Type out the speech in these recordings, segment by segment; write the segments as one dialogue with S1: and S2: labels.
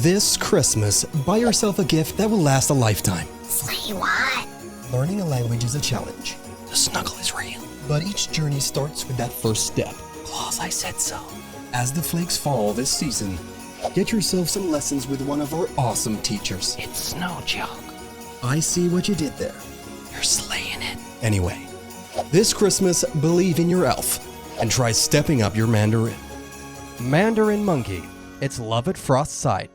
S1: This Christmas, buy yourself a gift that will last a lifetime.
S2: Slay what?
S1: Learning a language is a challenge.
S3: The snuggle is real.
S1: But each journey starts with that first step.
S3: Claus, I said so.
S1: As the flakes fall this season, get yourself some lessons with one of our awesome teachers.
S3: It's no joke.
S1: I see what you did there.
S3: You're slaying it.
S1: Anyway, this Christmas, believe in your elf and try stepping up your Mandarin.
S4: Mandarin Monkey. It's love at first sight.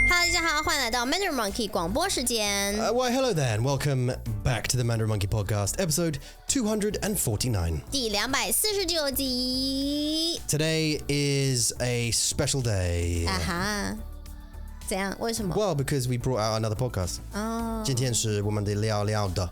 S2: Hello， 大家好，欢迎来到 Mandarin Monkey 广播时间。
S1: Why, hello there, and welcome back to the Mandarin Monkey Podcast, episode 249.
S2: 第249集。
S1: Today is a special day.
S2: 啊哈，怎样？为什么？
S1: Well, because we brought out another podcast.
S2: 哦，
S1: 今天是我们的聊聊的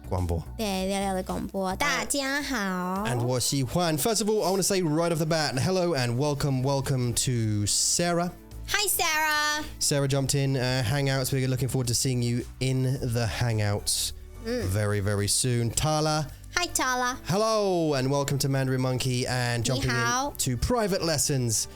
S1: 广播。
S2: 对，聊聊的广播。大家好。
S1: And 我喜欢. First of all, I want to say right off the bat, hello and welcome to Sarah.
S2: Hi Sarah.
S1: Sarah jumped in Hangouts. We're looking forward to seeing you in the Hangouts very, very soon. Tala.
S2: Hi Tala.
S1: Hello and welcome to Mandarin Monkey and jumping into private lessons.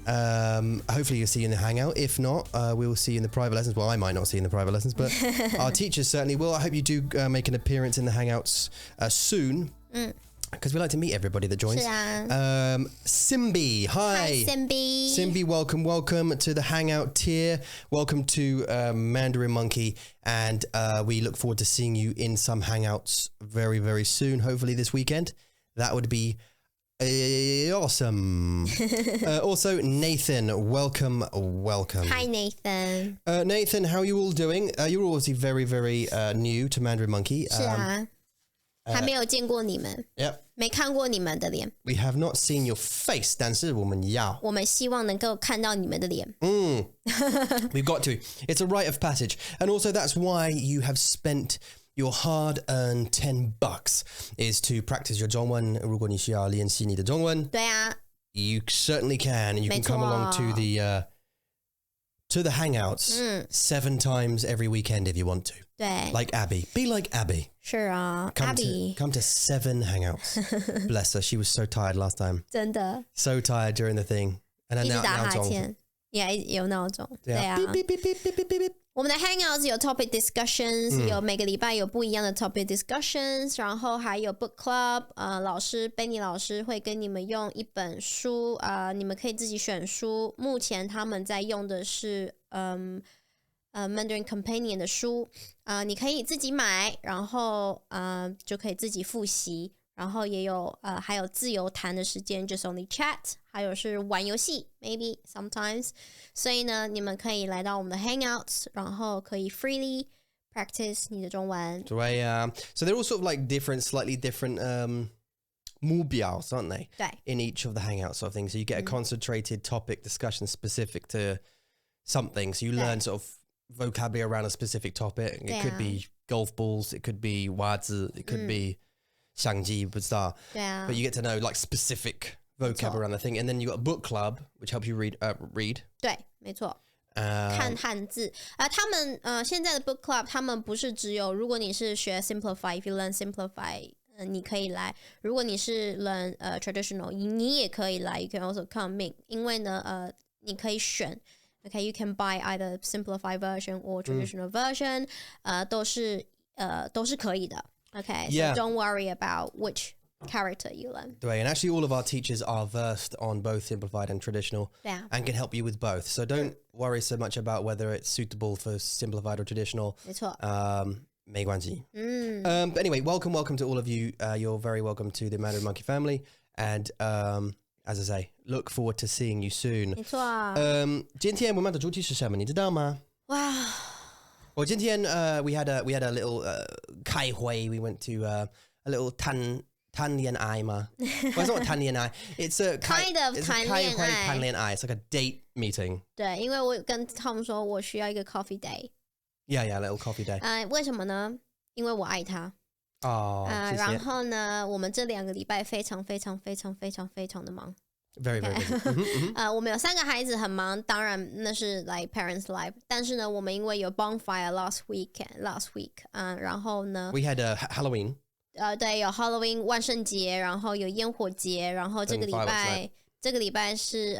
S1: Hopefully you'll see you in the Hangout. If not, we will see you in the private lessons. Well, I might not see you in the private lessons, but our teachers certainly will. I hope you do make an appearance in the Hangouts soon. Because we like to meet everybody that joins.
S2: 是啊。
S1: Simbi, hi.
S2: Hi Simbi.
S1: Simbi, welcome to the Hangout tier. Welcome to Mandarin Monkey. And we look forward to seeing you in some Hangouts very, very soon. Hopefully this weekend. That would be awesome. Also, Nathan, welcome.
S2: Hi Nathan.
S1: Nathan, how are you all doing? You're obviously very, very new to Mandarin Monkey.
S2: 是啊。还没有见过你们。
S1: Yep.
S2: 没看过你们的脸。
S1: We have not seen your face, 但是我们要。
S2: 我们希望能够看到你们的脸。
S1: We've got to. It's a rite of passage. And also that's why you have spent your hard-earned $10 is to practice your 中文。如果你需要练习你的中文，
S2: 对啊。
S1: you certainly can. And you can come along to the Hangouts 7 times every weekend if you want to.
S2: 对。
S1: Like Abby. Be like Abby.
S2: 是啊 ，Abby
S1: Come to 7 Hangouts. Bless her. She was so tired last time.
S2: 真的
S1: So tired during the thing. And then
S2: 一直
S1: now
S2: 打哈
S1: now
S2: 欠，也有闹钟。对啊。
S1: Beep, beep, beep, beep, beep, beep, beep.
S2: 我们的 Hangouts 有 topic discussions，有每个礼拜有不一样的 topic discussions，然后还有 book club， 老师 Benny 老师会跟你们用一本书，你们可以自己选书。目前他们在用的是Mandarin Companion 的书，你可以自己买，然后就可以自己复习，然后也有还有自由谈的时间 ，just only chat， 还有是玩游戏 ，maybe sometimes。所以呢，你们可以来到我们的 Hangouts， 然后可以 freely practice 你的中文。
S1: 对啊 So they're all sort of like slightly different目标 aren't they?
S2: 对
S1: In each of the Hangouts sort of thing. So you get a concentrated topic discussion specific to something. So you learn sort of vocabulary around a specific topic. It could be golf balls. It could be 袜子. It could be 相机不知道
S2: 对啊
S1: But you get to know like specific vocabulary around the thing. And then you got a book club, which helps you read.
S2: 对，没错。看汉字，他们现在的 book club， 他们不是只有，如果你是学 simplify， if you learn simplify，你可以来。如果你是 learn traditional， 你也可以来。You can also come in， 因为呢，你可以选。Okay, you can buy either simplified version or traditional version， 都是可以的。Okay, so don't worry about which character you learn.
S1: 对 And actually all of our teachers are versed on both simplified and traditional and can help you with both. So don't worry so much about whether it's suitable for simplified or traditional.
S2: 没错。
S1: 没关系。But anyway, welcome to all of you. You're very welcome to the Mandarin Monkey family. And as I say, look forward to seeing you soon.
S2: 没错。
S1: 今天我们的主题是什么？你知道吗？
S2: 哇。
S1: 我今天we had a little 开会. We went to a little 谈恋爱吗 Well, it's not 谈恋爱 It's a
S2: kind of 谈恋爱
S1: 谈恋爱 It's like a date meeting.
S2: 对，因为我跟 Tom 说我需要一个 coffee day。
S1: Yeah, a little coffee day.
S2: 为什么呢？因为我爱他。
S1: 哦，谢谢。
S2: 然后呢，我们这2个礼拜非常非常非常非常非常的忙。
S1: Very, very busy.
S2: 我们有3个孩子很忙，当然那是 like parents life。但是呢，我们因为有 bonfire last week， 然后呢
S1: We had a Halloween.
S2: 对，有 Halloween 万圣节，然后有烟火节，然后这个礼拜是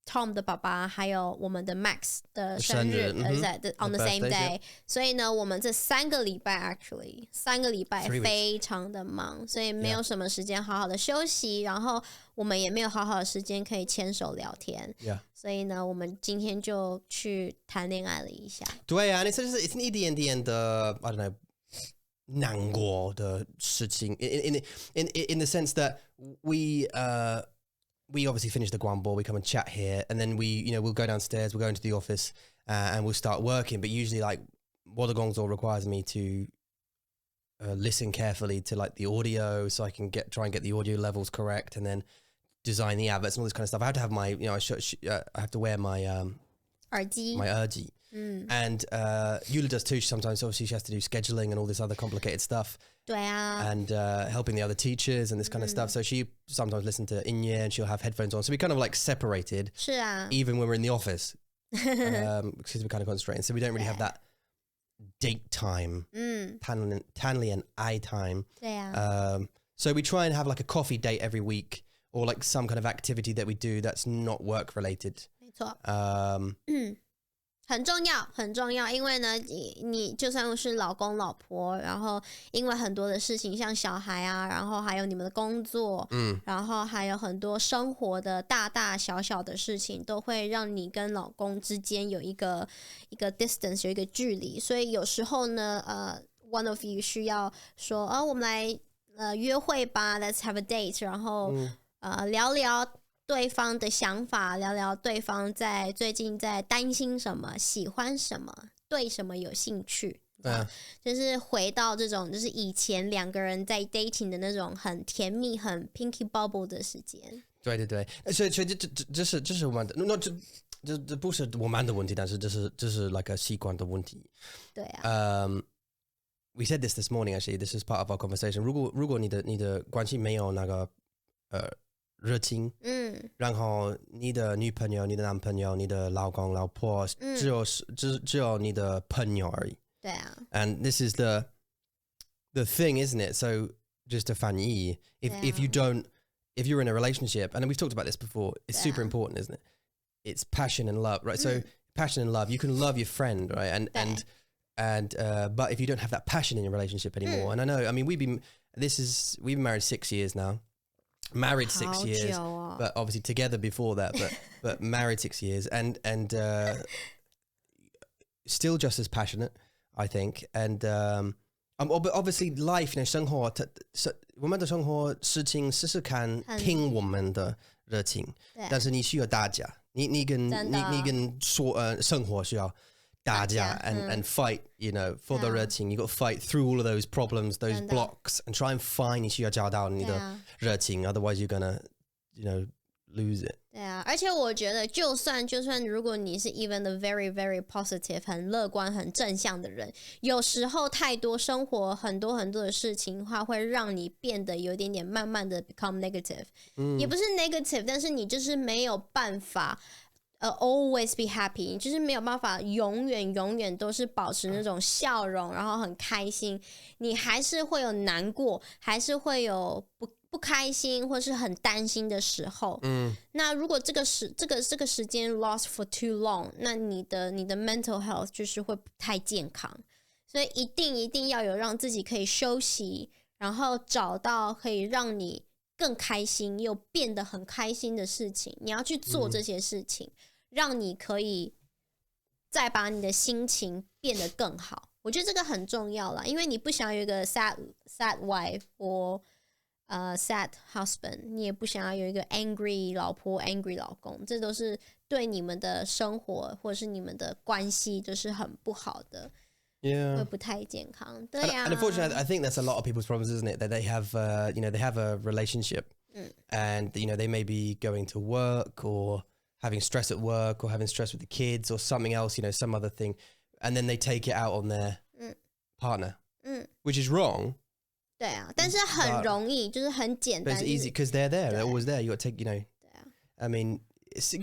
S2: Tom 的爸爸还有我们的 Max 的生日on the same day， 所以呢，我们这3个礼拜非常的忙，所以没有什么时间好好的休息，然后我们也没有好好的时间可以牵手聊天，所以呢，我们今天就去谈恋爱了一下。
S1: 对啊，it's一点点的 I don't know 难过的事情 in the sense that we obviously finish the Guanbo, we come and chat here, and then we'll go downstairs, we'll go into the office, and we'll start working. But usually, like, Wodagongzo requires me to listen carefully to like the audio, so I can try and get the audio levels correct, and then design the adverts and all this kind of stuff. I have to have my, I have to wear my my ergi. And Yula does too. Sometimes, obviously, she has to do scheduling and all this other complicated stuff.
S2: 对啊
S1: And helping the other teachers and this kind of stuff. So she sometimes listens to Inye and she'll have headphones on. So we kind of like separated.
S2: 是啊
S1: Even when we're in the office. Because we're kind of concentrating. So we don't really have that date time. Tanli and I time.
S2: 对啊
S1: So we try and have like a coffee date every week. Or like some kind of activity that we do that's not work related.
S2: 没错很重要，因为呢，你就算是老公老婆，然后因为很多的事情，像小孩啊，然后还有你们的工作，然后还有很多生活的大大小小的事情，都会让你跟老公之间有一个 distance， 有一个距离，所以有时候呢，one of you 需要说，我们来约会吧 ，let's have a date， 然后聊聊对方的想法，聊聊对方最近在担心什么，喜欢什么，对什么有兴趣，就是回到这种就是以前2个人在 dating 的那种很甜蜜、很 pinky bubble 的时间。
S1: 对，所以这是我们的，这不是我们的问题，但是这是 like a 习惯的问题。
S2: 对啊。
S1: We said this morning actually. This is part of our conversation. 如果你的关系没有那个热情，然后你的女朋友、你的男朋友、你的老公、老婆，只有你的朋友而已。
S2: 对啊。
S1: And this is the thing, isn't it? So just to 翻译 if you're in a relationship, and we've talked about this before, it's super important, isn't it? It's passion and love, right? So passion and love, you can love your friend, right? And but if you don't have that passion in your relationship anymore, and I know, I mean, we've been married 6 years now. Married 6 years, but obviously together before that, but married 6 years, and still just as passionate, I think. And but obviously life, 生活，我们的生活事情试试看听我们的热情，但是你需要大家，你跟生活需要大家 and fight, for the 热情. You got to fight through all of those problems, those blocks, and try and find 你需要找到你的热情 otherwise you're gonna, lose it.
S2: 对啊，而且我觉得就算如果你是 even the very very positive 很乐观很正向的人，有时候太多生活很多的事情的话，会让你变得有点慢慢的 become negative，也不是 negative， 但是你就是没有办法always be happy， 就是没有办法永远都是保持那种笑容，然后很开心，你还是会有难过，还是会有不开心或是很担心的时候。那如果这个时间 lost for too long， 那你的 mental health 就是会不太健康，所以一定要有让自己可以休息，然后找到可以让你更开心又变得很开心的事情，你要去做这些事情，让你可以再把你的心情变得更好。我觉得这个很重要啦，因为你不想有一个 sad wife 或sad husband， 你也不想要有一个 angry 老婆 angry 老公，这都是对你们的生活或是你们的关系都是很不好的。
S1: Yeah.
S2: 会不太健康。对啊。
S1: And unfortunately, I think that's a lot of people's problems, isn't it? That they have, they have a relationship, and they may be going to work or having stress at work or having stress with the kids or something else, some other thing, and then they take it out on their partner, which is wrong.
S2: 对啊，但是很容易，就是很简单。
S1: But it's easy because they're there. They're always there. You got to take,
S2: 对啊，
S1: I mean,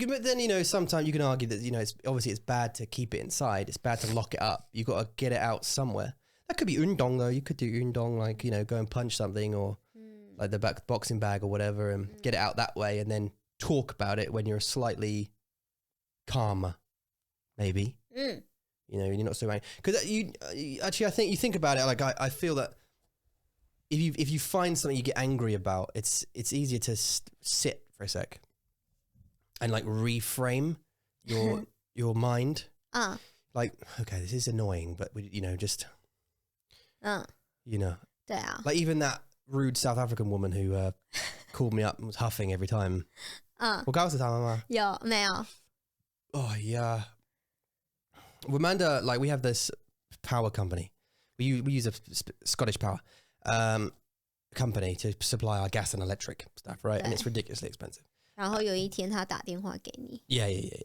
S1: but then, sometimes you can argue that, it's bad to keep it inside. It's bad to lock it up. You've got to get it out somewhere. That could be undong, though. You could do undong, like, go and punch something or like the boxing bag or whatever and get it out that way and then talk about it when you're slightly calmer, maybe. You're not so angry. Because actually, I think you think about it, like, I feel that if you find something you get angry about, it's easier to sit for a sec and like reframe your mind. Like, okay, this is annoying, but just like even that rude South African woman who called me up and was huffing every time. 我告诉他妈妈。
S2: 有没有？
S1: Oh yeah. Womanda, like we have this power company. We use a Scottish power company to supply our gas and electric stuff, right? And it's ridiculously expensive.
S2: 然后有一天他打电话给你。
S1: Yeah.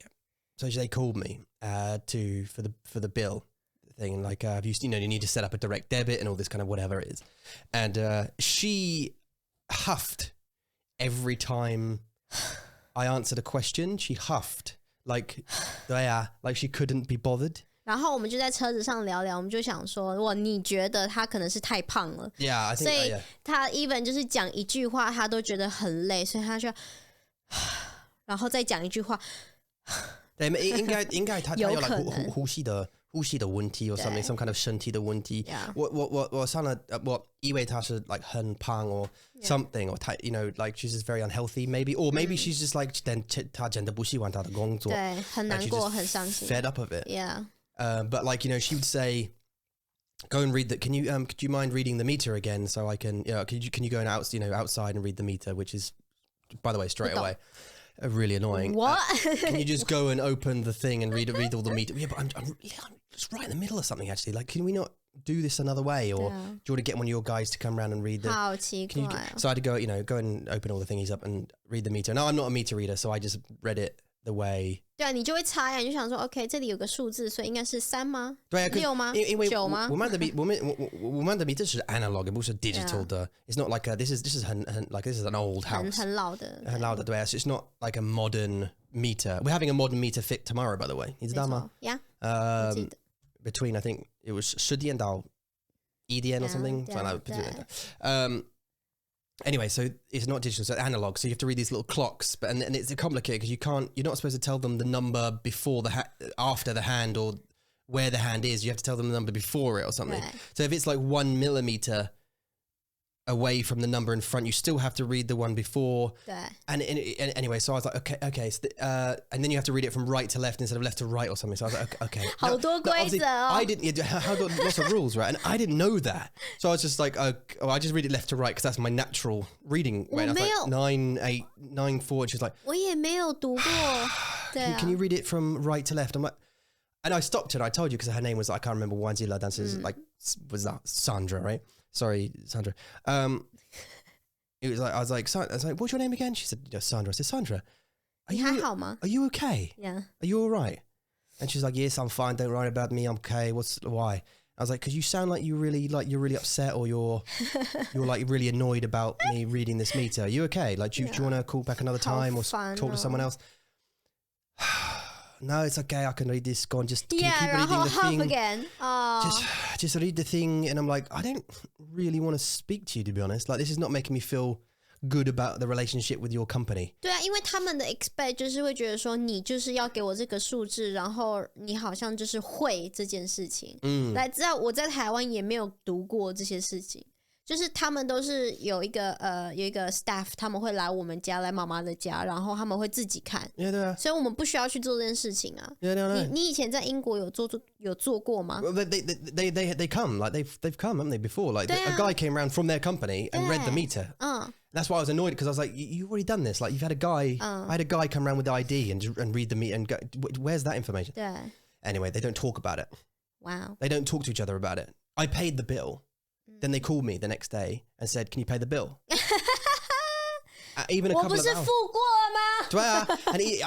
S1: So they called me for the bill thing, and like you need to set up a direct debit and all this kind of whatever it is. And she huffed every time I answered a question. She huffed like she couldn't be bothered.
S2: 然后我们就在车子上聊聊，我们就想说，如果你觉得他可能是太胖了，
S1: Yeah, I think,
S2: 所以他 even 就是讲一句话，他都觉得很累，所以他就，然后再讲一句话。
S1: 对，应该他有呼吸的问题 or something, some kind of 身体的问题。我上了我以为他是 like 很胖 or something or like she's just very unhealthy maybe, or maybe she's just like 他真的不喜欢他的工作，
S2: 对，很难过，很伤心
S1: ，fed up of it.
S2: Yeah.
S1: But like she would say, go and read that. Could you mind reading the meter again so I can can you go and outside and read the meter, which is, by the way, straight away. Really annoying.
S2: What?
S1: Can you just go and open the thing and read all the meter? Yeah, but I'm just right in the middle of something actually. Like, can we not do this another way? Or do you want to get one of your guys to come around and read the?
S2: 好奇怪哦。
S1: So I had to go, go and open all the thingies up and read the meter. Now I'm not a meter reader, so I just read it the way.
S2: 对啊，你就会猜啊，你就想说 ，OK， 这里有个数字，所以应该是3吗？
S1: 对啊
S2: 6吗？
S1: 因为
S2: 9吗？
S1: 我们的 meter 是 analog， 不是 digital 的。It's not like this is 很 like this is an old house，
S2: 很老的，
S1: 很老的，对啊。So it's not like a modern meter. We're having a modern meter fit tomorrow, by the way. 你知道吗？
S2: Yeah.
S1: Between I think it was 10点到1点 or something. Anyway, so it's not digital, so it's analog. So you have to read these little clocks, but and it's complicated because you're not supposed to tell them the number before after the hand or where the hand is. You have to tell them the number before it or something.
S2: Right.
S1: So if it's like 1 millimeter away from the number in front, you still have to read the one before.
S2: 对。
S1: And anyway, so I was like, okay. So and then you have to read it from right to left instead of left to right or something. So I was like, okay.
S2: 好多规则哦。
S1: I didn't. Lots of rules, right? And I didn't know that. So I was just like, I just read it left to right because that's my natural reading. Right? I was like 9, 8, 9, 4. And she's like,
S2: 我也没有读过。对啊。
S1: can you read it from right to left? I'm like, and I stopped her. And I told you because her name was, I can't remember, Wanzila dances like was that Sandra, right? Sorry, Sandra. It was like I was like, what's your name again? She said, Sandra. I said, Sandra, are
S2: 你还好吗？
S1: you okay?
S2: Yeah.
S1: Are you all right? And she's like, yes, I'm fine. Don't worry about me. I'm okay. Why? I was like, because you sound like you're really upset or you're like really annoyed about me reading this meter. Are you okay? Like, do you want to call back another time or talk to someone else? No, it's okay. I can read this. Go on, just keep reading the thing.
S2: Again.
S1: Just read the thing. And I'm like, I don't really want to speak to you, to be honest. Like, this is not making me feel good about the relationship with your company.
S2: 对啊，因为他们的 expect 就是会觉得说你就是要给我这个数字，然后你好像就是会这件事情。来知道我在台湾也没有读过这些事情。就是他们都是有一个 staff， 他们会来我们家，来妈妈的家，然后他们会自己看。
S1: Yeah, 对啊。
S2: 所以我们不需要去做这件事情啊。
S1: Yeah,
S2: 你以前在英国有做过吗？
S1: Well, they come, like they've come, haven't they, before? Like a guy came around from their company and read the meter. That's why I was annoyed because I was like, you've already done this. Like you've had a guy, I had a guy come around with the ID and read the meter and go, where's that information?
S2: 对。
S1: Anyway, they don't talk about it.
S2: Wow.
S1: They don't talk to each other about it. I paid the bill. Then they called me the next day and said, can you pay the bill? Even a couple of hours.
S2: 我不是付过了吗？
S1: 对啊 and they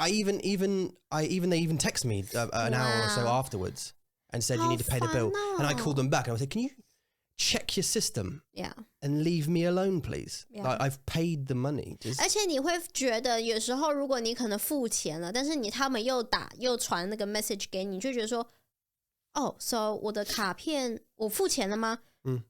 S1: even text me an hour or so afterwards and said you need to pay the bill. And I called them back and I said, can you check your system
S2: Yeah.
S1: and leave me alone, please.
S2: Yeah.
S1: Like, I've paid the money. Just...
S2: 而且你会觉得有时候如果你可能付钱了，但是他们又传那个 message 给你，就觉得说，so 我的卡片我付钱了吗？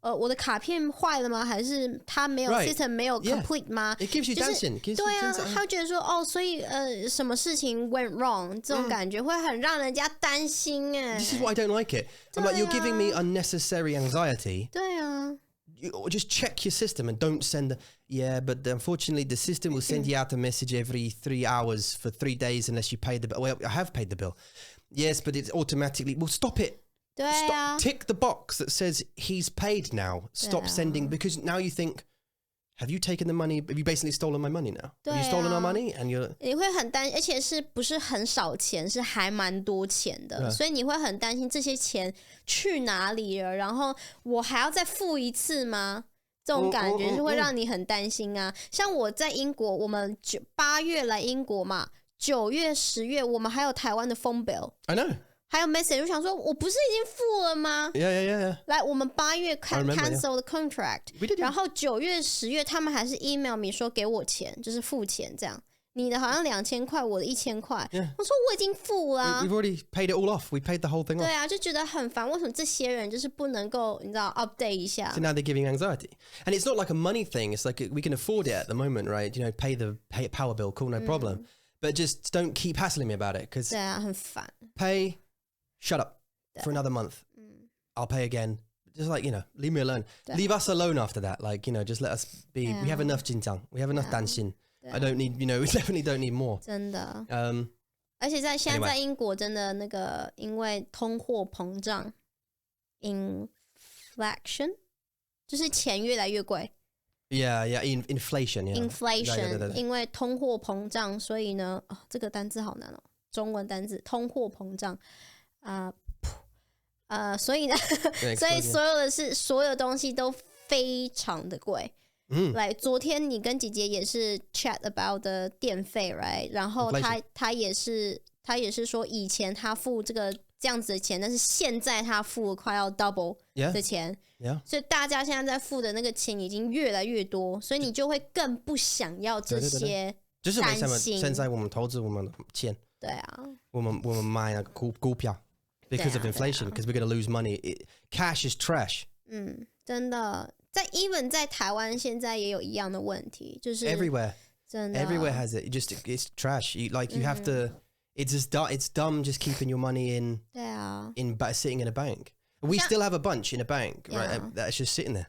S2: 我的卡片坏了吗？还是他没有 system 没有 complete 吗？
S1: It gives you dancing.
S2: 对啊，他会觉得说所以什么事情 went wrong 这种感觉会很让人家担心哎。
S1: This is why I don't like it. I'm like, you're giving me unnecessary anxiety.
S2: 对啊。
S1: You just check your system and don't send but unfortunately the system will send you out a message every 3 hours for 3 days unless you pay the bill. Well, I have paid the bill. Yes, but it's automatically, well, stop it.
S2: 对啊
S1: Tick the box that says he's paid now. Stop sending, because now you think, have you taken the money? Have you basically stolen my money now? Have you stolen our money? And you're...
S2: 你会很担心，而且是不是很少钱，是还蛮多钱的，所以你会很担心这些钱去哪里了，然后我还要再付一次吗？这种感觉是会让你很担心啊。像我在英国，我们8月来英国嘛，9月、10月我们还有台湾的 phone bill。
S1: I know.
S2: 还有 message， 我想说，我不是已经付了吗
S1: Yeah.
S2: 来，我们8月 cancel the contract， 然后9月、10月他们还是 email 你说给我钱，就是付钱这样。你的好像2000块，我的1000块。我说我已经付了。
S1: We've already paid it all off. We paid the whole thing off.
S2: 对啊，就觉得很烦。为什么这些人就是不能够，你知道 update 一下
S1: So now they're giving anxiety. And it's not like a money thing. It's like we can afford it at the moment, right? You know, pay power bill, cool, no problem. But just don't keep hassling me about it, because
S2: 对啊，很烦。
S1: pay, shut up for another month. I'll pay again. Just like, leave me alone. Leave us alone after that. Like, just let us be. We have enough jinjang. We have enough dancing. I don't need, we definitely don't need more.
S2: 真的。而且现在
S1: Anyway.
S2: 在英国真的那个，因为通货膨胀 inflation 就是钱越来越贵。
S1: Yeah, inflation. Yeah.
S2: Inflation，
S1: 对
S2: 因为通货膨胀，所以呢，这个单字好难哦，中文单字通货膨胀所以呢，所以所有东西都非常的贵。来，昨天你跟姐姐也是 chat about 的电费 ，right？ 然后他也是说以前他付这样子的钱，但是现在他付快要 double 的钱。所以大家现在在付的那个钱已经越来越多，所以你就会更不想要这些
S1: 就是为什么
S2: 担心。
S1: 现在我们投资我们的钱，
S2: 对啊，
S1: 我们买那个股票 because of inflation, because we're going to lose money. Cash is trash.
S2: 真的，even 在台湾现在也有一样的问题，就是
S1: everywhere.
S2: 真的
S1: Everywhere has it. It's trash. You have to. It's dumb just keeping your money in
S2: 对啊
S1: sitting in a bank. We still have a bunch in a bank, right? That's just sitting there.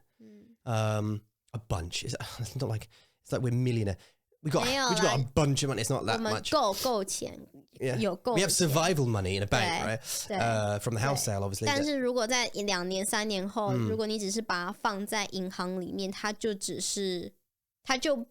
S1: A bunch. It's not like we're millionaire. We got a bunch of money. It's not that
S2: 我们
S1: much.
S2: 够钱
S1: Yeah.
S2: 有够
S1: We have
S2: 钱
S1: survival money in a bank,
S2: 对
S1: right? From the house sale, obviously.
S2: 但是如果在2年3年后，如果你只是把它放在银行里面，它就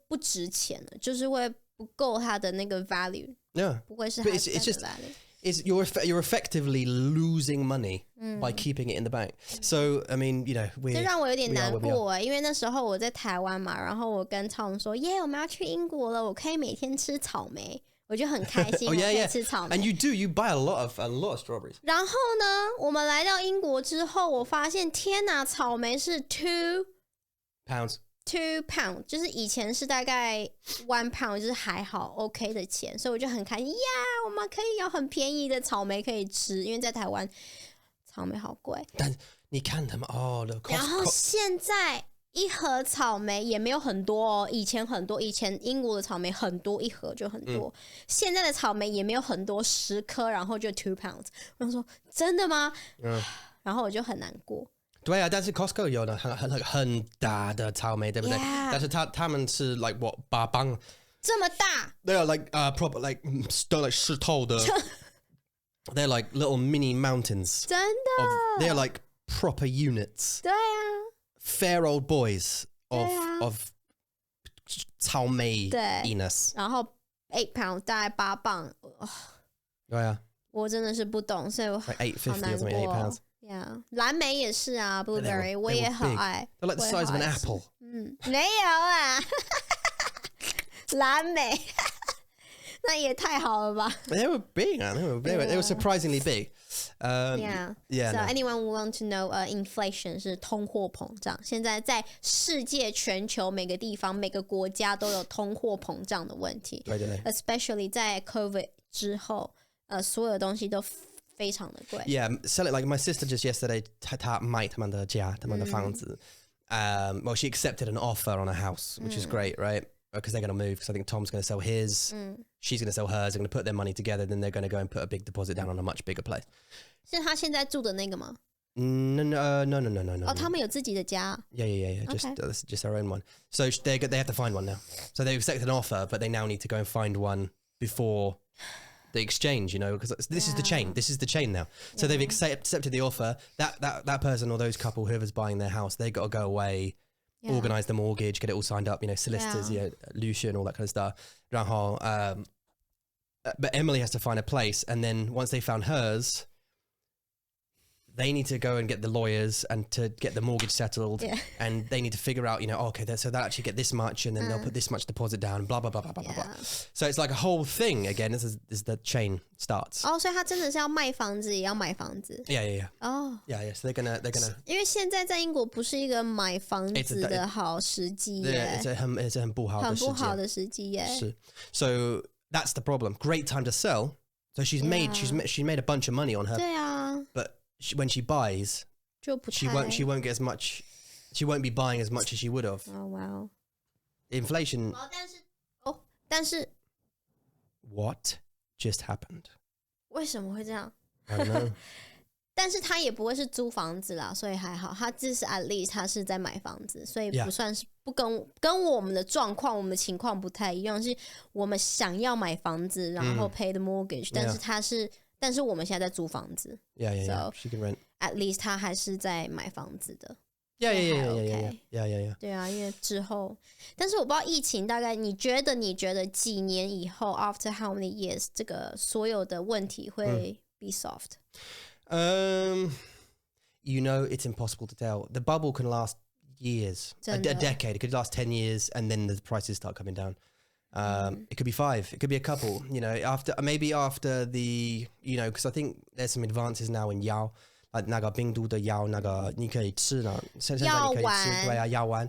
S2: 不值钱了，就是会不够它的那个 value，
S1: Yeah.
S2: 不会是
S1: But
S2: 它
S1: it's
S2: 的
S1: just
S2: value。you're
S1: effectively losing money by keeping it in the bank. So I mean,
S2: 这让我有点难过因为那时候我在台湾嘛，然后我跟超说耶，我们要去英国了，我可以每天吃草莓，我就很开心。
S1: Oh yeah,
S2: 我可以
S1: yeah.
S2: 吃草莓。
S1: And you buy a lot of strawberries.
S2: 然后呢，我们来到英国之后，我发现天哪，草莓是 2
S1: pounds.
S2: pound， 就是以前是大概1 pound， 就是还好 OK 的钱，所以我就很开心呀，我们可以有很便宜的草莓可以吃，因为在台湾草莓好贵。
S1: 但你看他们
S2: 然后现在一盒草莓也没有很多哦，以前很多，以前英国的草莓很多，一盒就很多。现在的草莓也没有很多，10颗然后就2 pounds。我想说真的吗？然后我就很难过。
S1: 对啊，但是 Costco 有的很大的草莓，对不对？
S2: Yeah.
S1: 但是他们是 like what 8磅
S2: 这么大
S1: ？They are like proper like 石头的。They're like little mini mountains.
S2: 真的
S1: They're like proper units.
S2: 对啊
S1: Fair old boys of 草莓
S2: 对
S1: iness.
S2: 然后8 pounds 大概8磅，
S1: 对啊，
S2: 我真的是不懂，所以我
S1: like 850
S2: 好难
S1: or something, 8 pounds.
S2: 过。Yeah， 蓝莓也是啊 ，blueberry 我也很爱。
S1: They're like the size of an apple.
S2: 没有啊，蓝莓，那也太好了吧
S1: They were big, man. They were surprisingly big.
S2: Yeah. So anyone want to know inflation 是通货膨胀。现在在世界全球每个地方每个国家都有通货膨胀的问题。
S1: 对。
S2: Especially 在 COVID 之后，所有的东西都非常的贵。
S1: Yeah, sell it like my sister just yesterday 她卖他们的家，他们的房子。Well, she accepted an offer on a house, which is great, right? Because they're going to move. Because I think Tom's going to sell his, she's going to sell hers. They're going to put their money together. Then they're going to go and put a big deposit down on a much bigger place.
S2: 是他现在住的那个吗？
S1: No.
S2: 哦，他们有自己的家。
S1: Yeah. Just their own one. So they have to find one now. So they've accepted an offer, but they now need to go and find one before the exchange, because this is the chain. This is the chain now. So they've accepted the offer. That person or those couple, whoever's buying their house, they got to go away, organize the mortgage, get it all signed up, solicitors, Lucia and all that kind of stuff. 然后 but Emily has to find a place, and then once they found hers, they need to go and get the lawyers and to get the mortgage settled, and they need to figure out, so they'll actually get this much, and then they'll put this much deposit down, blah blah blah blah blah blah. So it's like a whole thing again. As the chain starts.
S2: 哦，所以他真的是要卖房子，也要买房子。
S1: Yeah.
S2: 哦。
S1: Yeah. So they're gonna.
S2: 因为现在在英国不是一个买房子的好时机耶。
S1: it's 很不好的时机耶。是。So that's the problem. Great time to sell. So she's made a bunch of money on her.
S2: 对啊。
S1: But when she buys, she won't get as much. She won't be buying as much as she would have.
S2: Oh wow!
S1: Inflation.
S2: 但是
S1: What just happened?
S2: 为什么会这样？
S1: I don't know.
S2: 但是他也不会是租房子啦，所以还好。他至少 at least 他是在买房子，所以不算是不跟我们的状况、我们的情况不太一样。是我们想要买房子，然后 pay the mortgage，但是我们现在在租房子。
S1: Yeah.
S2: So
S1: she can rent.
S2: At least 他还是在买房子的。
S1: Yeah.
S2: 对啊，因为之后，但是我不知道疫情大概你觉得几年以后 ，after how many years， 这个所有的问题会 be solved？
S1: It's impossible to tell. The bubble can last years, a decade. It could last 10 years, and then the prices start coming down. It could be 5. It could be a couple. After the because I think there's some advances now in Yao. 那个病毒的药，那个你可以吃了，现在你可以吃，对啊，药丸。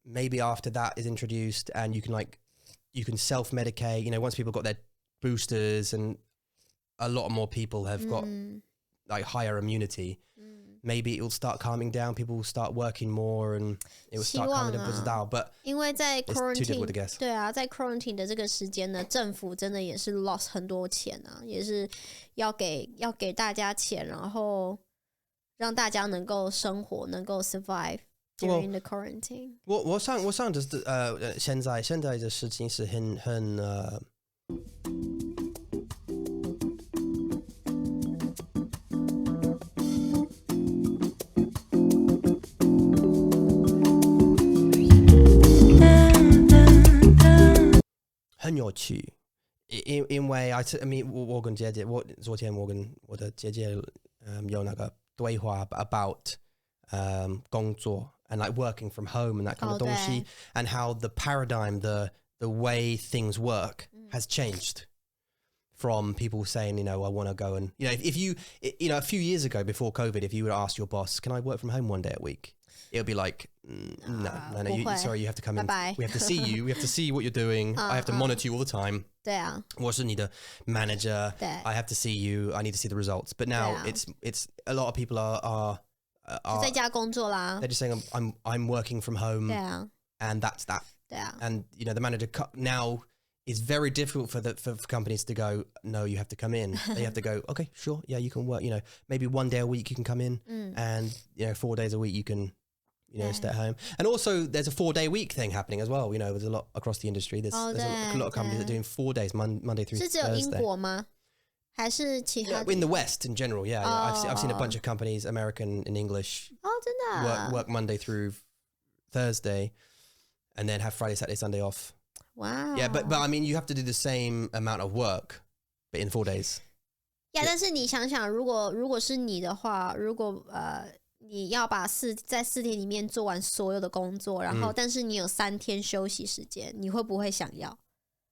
S1: Maybe after that is introduced, and you can self-medicate. Once people got their boosters, and a lot more people have got like higher immunity. Maybe it will start calming down. People will start working more, and it will start calming down. 不知道 but
S2: 因为在
S1: quarantine，
S2: 对啊，在 quarantine 的这个时间呢，政府真的也是 lost 很多钱啊，也是要给大家钱，然后让大家能够生活，能够 survive during the quarantine。
S1: 我想就是现在的事情是很很有趣，因为我跟姐姐，昨天我跟我的姐姐有那个对话 about 工作 and like working from home and that kind of 东西 and how the paradigm, the way things work has changed from people saying, I want to go and, if you, a few years ago before COVID, if you would ask your boss, can I work from home one day a week? It would be like, no, sorry, you have to come in.
S2: Bye-bye.
S1: We have to see you. We have to see what you're doing. I have to monitor you all the time.
S2: 对啊，
S1: 我是你的 manager. I have to see you. I need to see the results. But now it's a lot of people are
S2: 就在家工作啦。
S1: They're just saying I'm working from home.
S2: 对啊，
S1: and that's that.
S2: 对啊，
S1: And the manager now is very difficult for companies to go, no, you have to come in. They have to go, okay, sure, yeah, you can work. Maybe 1 day a week you can come in, and 4 days a week you can. Stay at home. And also there's a 4-day week thing happening as well. There's a lot across the industry. There's a lot of companies that are doing 4 days, Monday through Thursday.
S2: 是只有英国吗？还是其他
S1: In the West in general, yeah. I've seen a bunch of companies, American and English,
S2: 真的啊
S1: work Monday through Thursday, and then have Friday, Saturday, Sunday off.
S2: Wow.
S1: Yeah, but I mean, you have to do the same amount of work, but in 4 days.
S2: Yeah, 但是你想想，如果是你的话，如果你要在4天里面做完所有的工作，然后但是你有3天休息时间，你会不会想要？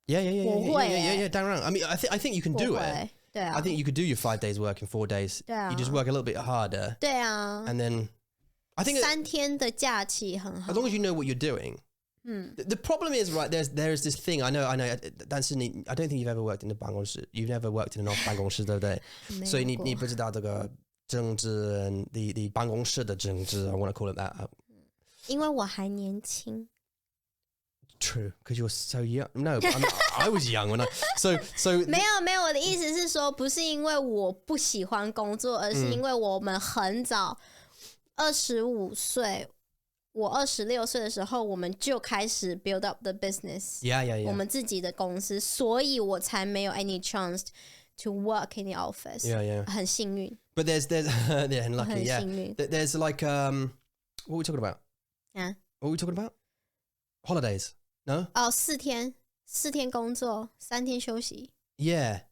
S1: Yeah.
S2: 我会
S1: 当然 I mean, I think you can do it.
S2: 对啊
S1: I think you could do your 5 days work in 4 days.
S2: 对啊
S1: You just work a little bit harder.
S2: 对啊
S1: And then I think
S2: 3天的假期很好
S1: as long as you know what you're doing. The problem is, right, there's this thing, I know,但是I don't think you've ever worked in a 办公室. You've never worked in an office 办公室对不对所以你不知道这个政治 the 办公室的政治 I want to call it that
S2: 因为我还年轻
S1: True, because you're so young. No, I was young when I... So
S2: 没有我的意思是说不是因为我不喜欢工作而是因为我们很早25岁我26岁的时候我们就开始 build up the business
S1: Yeah.
S2: 我们自己的公司所以我才没有 any chance to work in the office
S1: Yeah.
S2: 很幸运
S1: But there's yeah, and lucky,
S2: 很
S1: yeah.
S2: 幸运
S1: There's like what are we talking about?
S2: Yeah.
S1: What are we talking about? Holidays? No?
S2: 4天工作3天休息
S1: Yeah.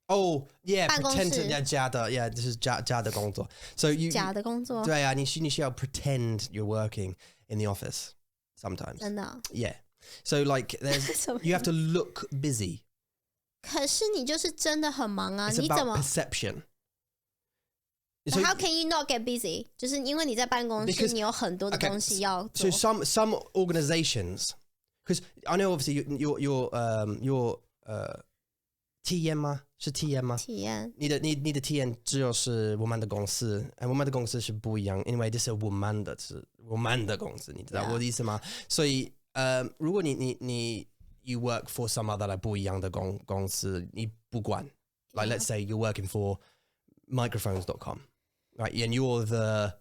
S1: Oh, yeah.
S2: 办公室
S1: Pretend to 假的 yeah. This is 假的工作 So you
S2: 假的工作
S1: 对啊，你需要 pretend you're working in the office sometimes.
S2: 真的
S1: Yeah. So like there's you have to look busy.
S2: 可是你就是真的很忙啊
S1: It's
S2: 你怎
S1: about
S2: 么
S1: perception.
S2: So how can you not get busy 就是因为你在办公室
S1: Because-
S2: 你有很多的
S1: okay,
S2: 东西要
S1: So
S2: 做
S1: some organizations, because I know obviously your TM 吗？是 TM 吗？
S2: 体验
S1: 你的 TM 只有是我们的公司，我们的公司是不一样，因为这是我们的公司，你知道
S2: Yeah.
S1: 我的意思吗？所以如果你 you work for some other 不一样的公司，你不管 like let's say you're working for microphones.com, right? And you're the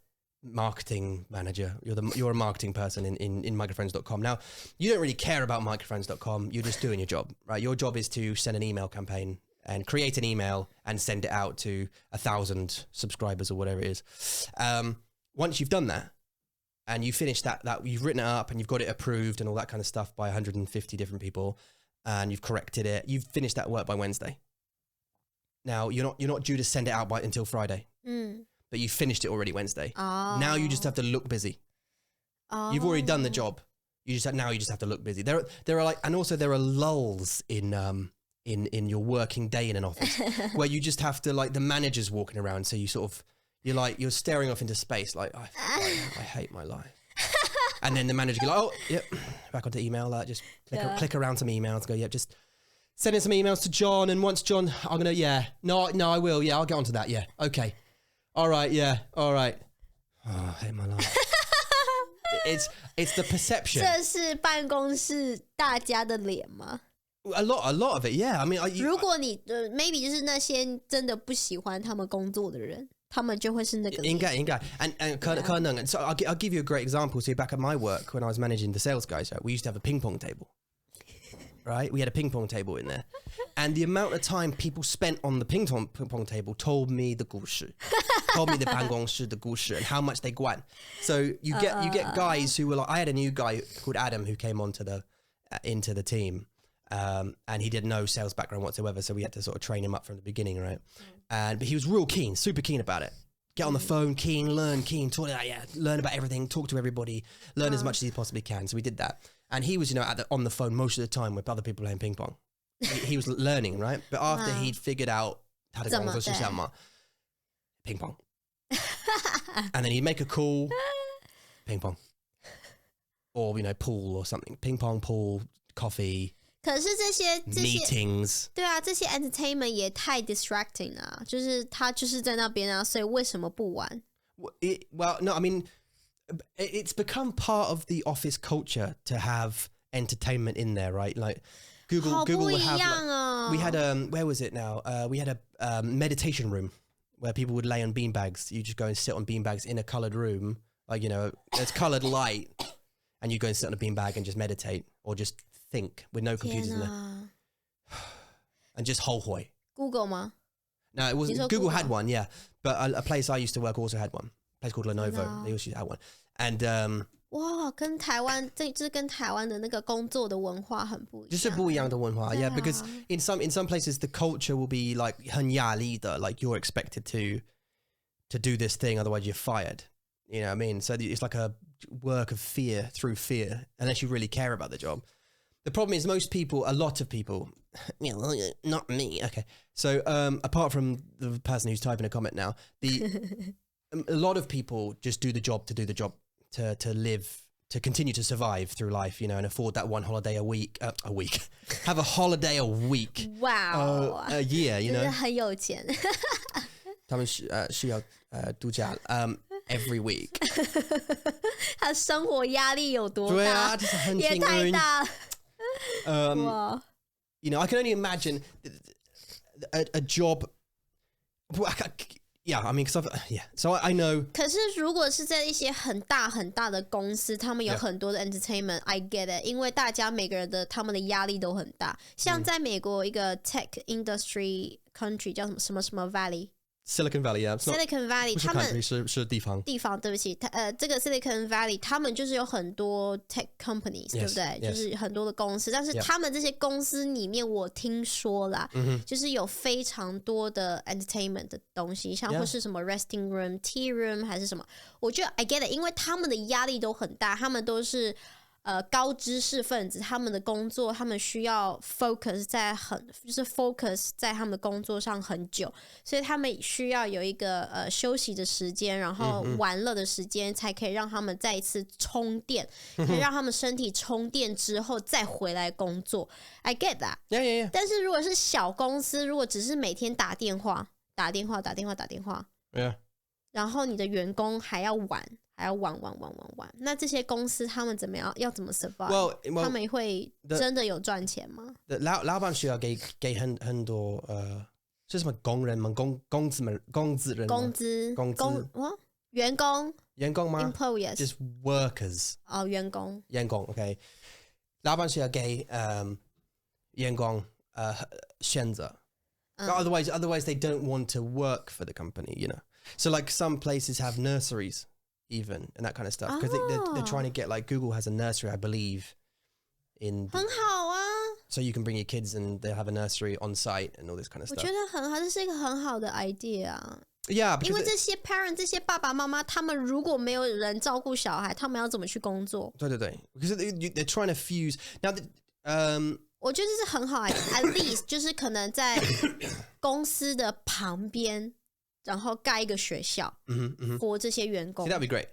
S1: marketing manager. You're a marketing person in microphones.com. Now, you don't really care about microphones.com. You're just doing your job, right? Your job is to send an email campaign and create an email and send it out to 1,000 subscribers or whatever it is. Once you've done that and you finish that you've written it up and you've got it approved and all that kind of stuff by 150 different people and you've corrected it, you've finished that work by Wednesday. Now, you're not due to send it out until Friday. But you finished it already Wednesday. Now you just have to look busy. You've already done the job. You just have to look busy. There are like, and also there are lulls in your working day in an office where you just have to like the manager's walking around, so you're staring off into space like I hate my life. And then the manager go like, oh yep, back onto email, like just click around some emails, go just send in some emails to John, and once John, I'm gonna I will, I'll get onto that, okay. All right, all right. Oh, I hate my life. It's the perception.
S2: 这是办公室大家的脸吗
S1: A lot of it, yeah. I mean,
S2: 如果你maybe 就是那些真的不喜欢他们工作的人他们就会是那个脸
S1: 应该 and 可能 so I'll give you a great example. So back at my work when I was managing the sales guys, right, we used to have a ping pong table. Right, we had a ping pong table in there, and the amount of time people spent on the ping pong table told me the 故事 told me the 办公室的故事 and how much they 管 So you get guys who were like, I had a new guy called Adam who came onto into the team, and he did no sales background whatsoever, so we had to sort of train him up from the beginning, right? But he was real keen, super keen about it. Get on the phone, learn, talk, learn about everything, talk to everybody, learn as much as he possibly can. So we did that. And he was, on the phone most of the time with other people playing ping pong. He was learning, right? But after he'd figured out how to go on ping pong. And then he'd make a call, ping pong. Or, pool or something. Ping pong, pool, coffee,
S2: 可是这些
S1: meetings.
S2: 对啊这些 entertainment 也太 distracting 啊就是他就是在那边啊所以为什么不玩
S1: Well, no, I mean, it's become part of the office culture to have entertainment in there, right? Like Google will have we had where was it now? We had a meditation room where people would lay on beanbags. You just go and sit on beanbags in a colored room, like there's colored light, and you go and sit on a beanbag and just meditate or just think with no computers in there. And just 后悔
S2: Google 吗
S1: No, it wasn't. Google had one, yeah. But a place I used to work also had one. A place called Lenovo. They also had one. And
S2: 哇跟台湾这就是跟台湾的那个工作的文化很不一样
S1: 就是不一样的文化 yeah, because in some places the culture will be like 很压力的 like you're expected to do this thing, otherwise you're fired. You know what I mean? So it's like a work of fear through fear, unless you really care about the job. The problem is most people, a lot of people, not me. Okay. So apart from the person who's typing a comment now, a lot of people just do the job to do the job, to live, to continue to survive through life, and afford that one holiday a week, have a holiday a week.
S2: Wow.
S1: A year,
S2: 真的很有钱。
S1: 他们需要度假every week.
S2: 他生活压力有多大？
S1: 对啊，就是很
S2: 也太大。
S1: 哇。I can only imagine a job. Yeah, I mean, so I know.
S2: 可是如果是在一些很大很大的公司，他们有很多的 entertainment，I get it， 因为大家每个人他们的压力都很大。像在美国一个 tech industry country 叫什么 Valley。Silicon
S1: Valley, yeah.
S2: Silicon Valley， 他们
S1: 是地方，
S2: 对不起，这个 Silicon Valley， 他们就是有很多 tech companies， 对不对？就是很多的公司，但是他们这些公司里面，我听说啦，就是有非常多的 entertainment 的东西，像或是什么 resting room、tea room 还是什么，我觉得 I get it， 因为他们的压力都很大，他们都是。高知识分子，他们的工作，他们需要 focus 在他们的工作上很久，所以他们需要有一个休息的时间，然后玩乐的时间，才可以让他们再一次充电，可以让他们身体充电之后再回来工作。I get that.
S1: Yeah.
S2: 但是如果是小公司，如果只是每天打电话，
S1: ，Yeah.
S2: 然后你的员工还要玩，那这些公司他们要怎么 survive？ 他们会真的有赚钱吗？
S1: 老板需要给很多是什么工人们工资人吗？员工吗
S2: ？Employees
S1: just workers
S2: 员工
S1: OK， 老板需要给员工选择。Otherwise they don't want to work for the company, So like some places have nurseries even and that kind of stuff because they're trying to get, like Google has a nursery, I believe, in
S2: 很好啊
S1: so you can bring your kids and they'll have a nursery on site and all this kind of stuff.
S2: 我觉得很好，这是一个很好的 idea 啊。
S1: Yeah,
S2: 因为这些 parent 这些爸爸妈妈他们如果没有人照顾小孩，他们要怎么去工作？
S1: 对 because they're trying to fuse now.
S2: 我觉得这是很好 at least 就是可能在公司的旁边，然后盖一个学校for 这些员工。
S1: See, that'd be great.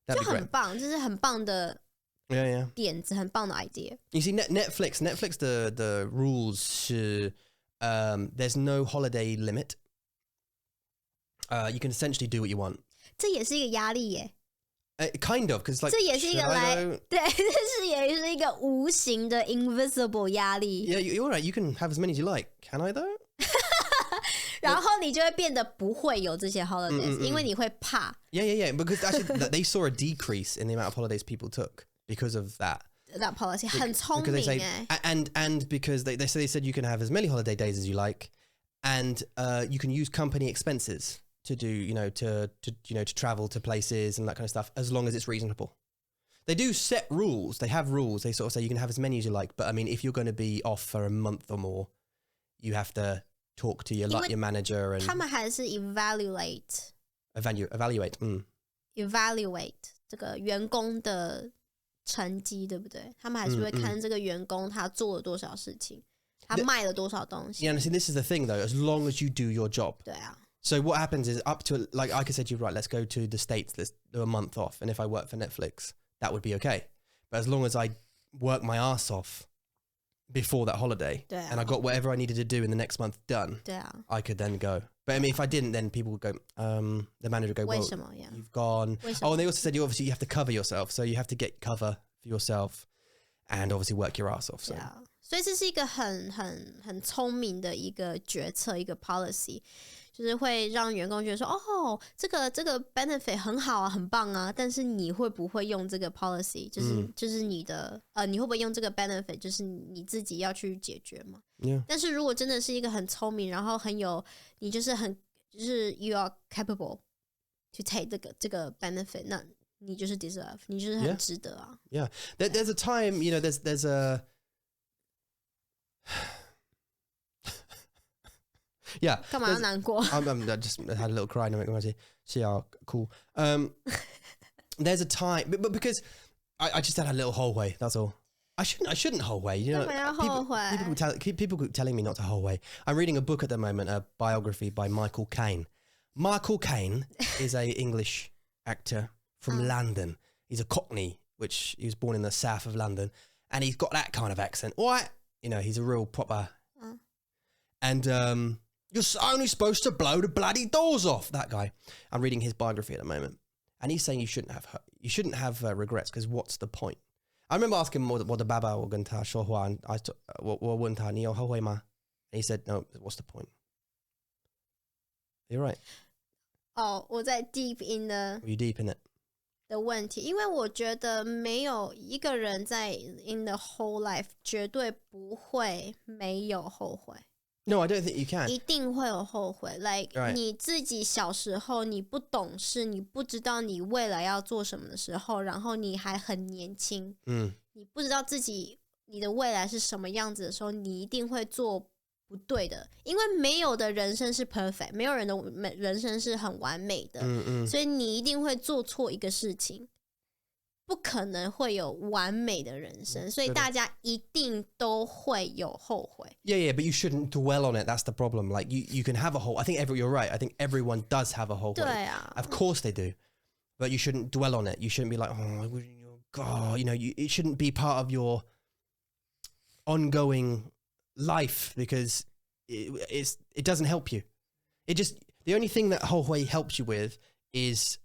S2: 就很棒，这是很棒的
S1: yeah.
S2: 点子，很棒的 idea.
S1: You see, Netflix the rules 是there's no holiday limit. You can essentially do what you want.
S2: 这也是一个压力耶。
S1: Kind of, because like
S2: 这也是一个对，这也是一个无形的 invisible 压力。
S1: Yeah, you're right. You can have as many as you like. Can I though?
S2: 然后你就会变得不会有这些 holidays，因为你会怕。
S1: Yeah. Because actually, they saw a decrease in the amount of holidays people took because of that.
S2: That policy 很聪明哎。
S1: And because they said you can have as many holiday days as you like, and you can use company expenses to do, to travel to places and that kind of stuff, as long as it's reasonable. They do set rules. They have rules. They sort of say you can have as many as you like. But I mean, if you're going to be off for a month or more, you have to talk to your manager and
S2: 他们还是 evaluate 这个员工的成绩，对不对？他们还是会看这个员工他做了多少事情，他卖了多少东西。
S1: Yeah, see, this is the thing though. As long as you do your job.
S2: 对啊。
S1: So what happens is up to, like I could say to you, right, let's go to the States, let's do a month off. And if I work for Netflix, that would be okay. But as long as I work my ass off before that holiday and I got whatever I needed to do in the next month done, I could then go. But I mean, if I didn't, then people would go, the manager would go, well, you've gone. Oh, and they also said you have to cover yourself. So you have to get cover for yourself and obviously work your ass off. So.
S2: Yeah. 所以这是一个很聪明的一个决策，一个 policy， 就是会让员工觉得说，哦，这个 benefit 很好啊，很棒啊，但是你会不会用这个 policy， 就是你的你会不会用这个 benefit， 就是你自己要去解决嘛。
S1: Yeah.
S2: 但是如果真的是一个很聪明，然后你就是you are capable to take 这个 benefit， 那你就是 deserve， 你就是很值得啊。
S1: Yeah, there's a time, there's a yeah.
S2: 干嘛要难过？
S1: I just had a little cry. Cool. There's a time, but because I just had a little hallway. That's all. I shouldn't 后悔. You know,
S2: 干嘛要后悔？
S1: people keep telling me not to 后悔. I'm reading a book at the moment, a biography by Michael Caine. Michael Caine is a English actor from London. He's a Cockney, which he was born in the south of London, and he's got that kind of accent. What? You know, he's a real proper. And you're only supposed to blow the bloody doors off. That guy. I'm reading his biography at the moment, and he's saying you shouldn't have regrets because what's the point? I remember asking him what the Baba or Ganta Shohua and I what ta ni ho ma. And he said, no, what's the point? You're right.
S2: 我在 deep in the
S1: Are you deep in it?
S2: 的问题，因为我觉得没有一个人在 in the whole life 绝对不会没有后悔。
S1: No, I don't think you can.
S2: 一定会有后悔 like
S1: Right.
S2: 你自己小时候你不懂事，你不知道你未来要做什么的时候，然后你还很年轻，你不知道自己你的未来是什么样子的时候，你一定会做不对的，因为没有的人生是 perfect， 没有人的人生是很完美的，所以你一定会做错一个事情，不可能会有完美的人生，所以大家一定都会有后悔。
S1: Yeah, but you shouldn't dwell on it. That's the problem. Like you can have a whole. I think you're right. I think everyone does have a whole.
S2: 对啊
S1: Of course they do, but you shouldn't dwell on it. You shouldn't be like, oh God, you know, it shouldn't be part of your ongoing life because it doesn't help you. It just the only thing that 后悔 helps you with is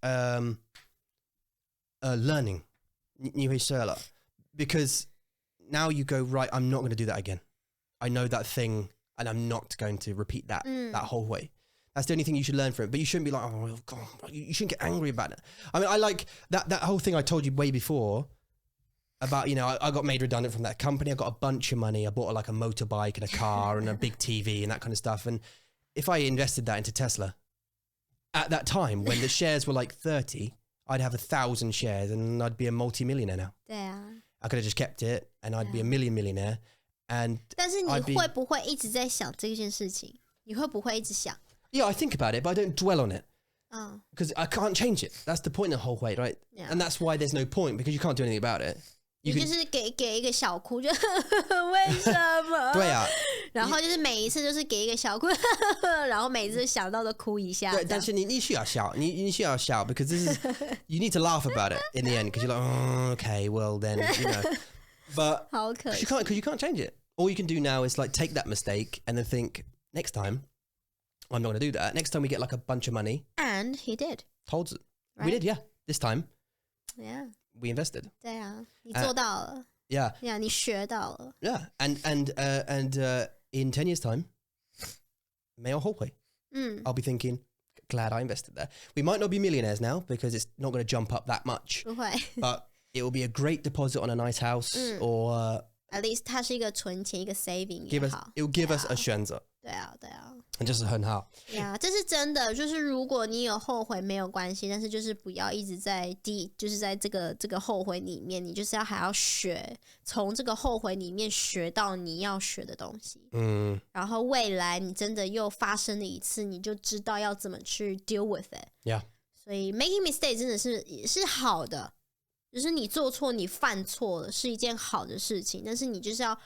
S1: learning. 你会学了 because now you go right. I'm not going to do that again. I know that thing, and I'm not going to repeat that 后悔. That's the only thing you should learn from it. But you shouldn't be like, oh God, you shouldn't get angry about it. I mean, I like that whole thing I told you way before about, you know, I got made redundant from that company. I got a bunch of money. I bought like a motorbike and a car and a big TV and that kind of stuff. And if I invested that into Tesla at that time when the shares were like 30, I'd have 1,000 shares and I'd be a multi-millionaire now.
S2: 对啊
S1: I could have just kept it and I'd be a millionaire. And
S2: 但是你会不会一直在想这件事情？你会不会一直想？
S1: yeah, I think about it, but I don't dwell on it.
S2: 嗯
S1: Because I can't change it. That's the point of 后悔, right?
S2: Yeah.
S1: And that's why there's no point because you can't do anything about it.
S2: 你就是给一个小哭，就为什么？
S1: 对啊，
S2: 然后就是每一次就是给一个小哭，然后每次想到都哭一下。
S1: 对，但是你需要笑，你需要笑 because this is you need to laugh about it in the end because you're like, oh, okay, well then, you know. But
S2: 好可惜
S1: because you can't change it. All you can do now is like take that mistake and then think next time I'm not going to do that. Next time we get like a bunch of money.
S2: And he did.
S1: Told
S2: Right?
S1: we did, yeah. This time
S2: Yeah.
S1: we invested.
S2: 对啊，你做到了。
S1: Yeah.
S2: Yeah， 你学到了。
S1: Yeah. And in 10 years time, 没有后悔. I'll be thinking, glad I invested there. We might not be millionaires now because it's not going to jump up that much.
S2: 不会
S1: But it will be a great deposit on a nice house or，at
S2: least 它是一个存钱，一个 saving 也
S1: give us
S2: 好。
S1: it will give us a 选择.
S2: 对啊，对啊。
S1: 就是很好.
S2: Yeah， 这是真的。就是如果你有后悔没有关系，但是就是不要一直在就是在这个后悔里面，你就是还要学，从这个后悔里面学到你要学的东西。然后未来你真的又发生了一次，你就知道要怎么去 deal with it。Yeah. 所以 making mistake 真的是好的，就是你做错、你犯错了是一件好的事情，但是你就是要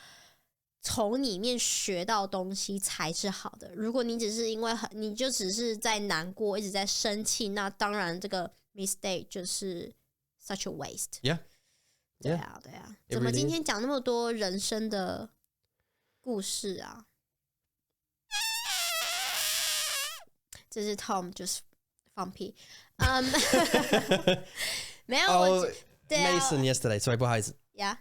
S2: 从里面学到东西才是好的。如果你只是因为你就只是在难过，一直在生气，那当然这个 mistake 就是 such a waste。
S1: Yeah.
S2: 对啊，对啊。
S1: It
S2: 怎么
S1: really
S2: 今天讲那么多人生的故事啊？这是 Tom 就是放屁。没有，我对啊
S1: Mason yesterday. Sorry, 不好意思.
S2: Yeah.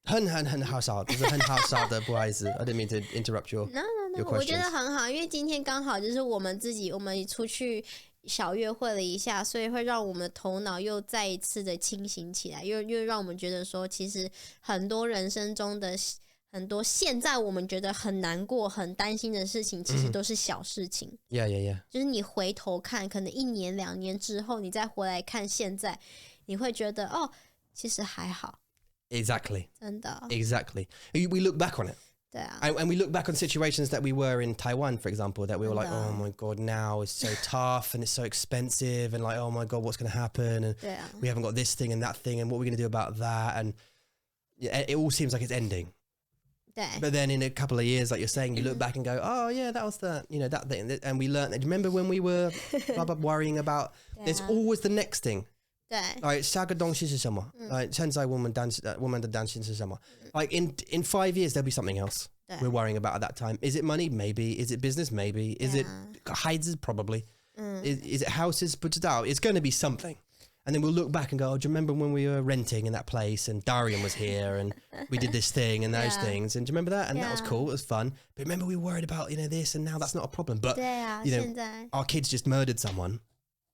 S1: 很好笑，就是很好笑的，不好意思. I didn't mean to interrupt your
S2: No,
S1: your
S2: 我觉得
S1: questions.
S2: 很好，因为今天刚好就是我们出去小约会了一下，所以会让我们的头脑又再一次的清醒起来，又让我们觉得说，其实很多人生中的很多现在我们觉得很难过、很担心的事情，其实都是小事情。
S1: Yeah.
S2: 就是你回头看，可能1年2年之后，你再回来看现在，你会觉得哦，其实还好。
S1: Exactly.
S2: 真的。
S1: Exactly. We look back on it.
S2: 对啊。
S1: And we look back on situations that we were in Taiwan, for example, that we were like, oh my God, now it's so tough and it's so expensive and like, oh my God, what's going to happen? And
S2: 对啊。
S1: we haven't got this thing and that thing and what are we going to do about that? And it all seems like it's ending.
S2: 对
S1: But then in a couple of years, like you're saying, you look back and go, oh yeah, that was that thing. And we learned, remember when we were worrying about, there's always the next thing.
S2: 对
S1: Like, 下个东西是什么? Like, 现在我们的担心是什么? Like, in 5 years, there'll be something else we're worrying about at that time. Is it money? Maybe. Is it business? Maybe. Is it houses? Probably. Is it houses? 不知道. It's going to be something. And then we'll look back and go, oh, do you remember when we were renting in that place and Darian was here and we did this thing and those things? And do you remember that? And that was cool. It was fun. But remember we worried about, this and now that's not a problem. But,
S2: 对啊
S1: you know,
S2: 现在
S1: our kids just murdered someone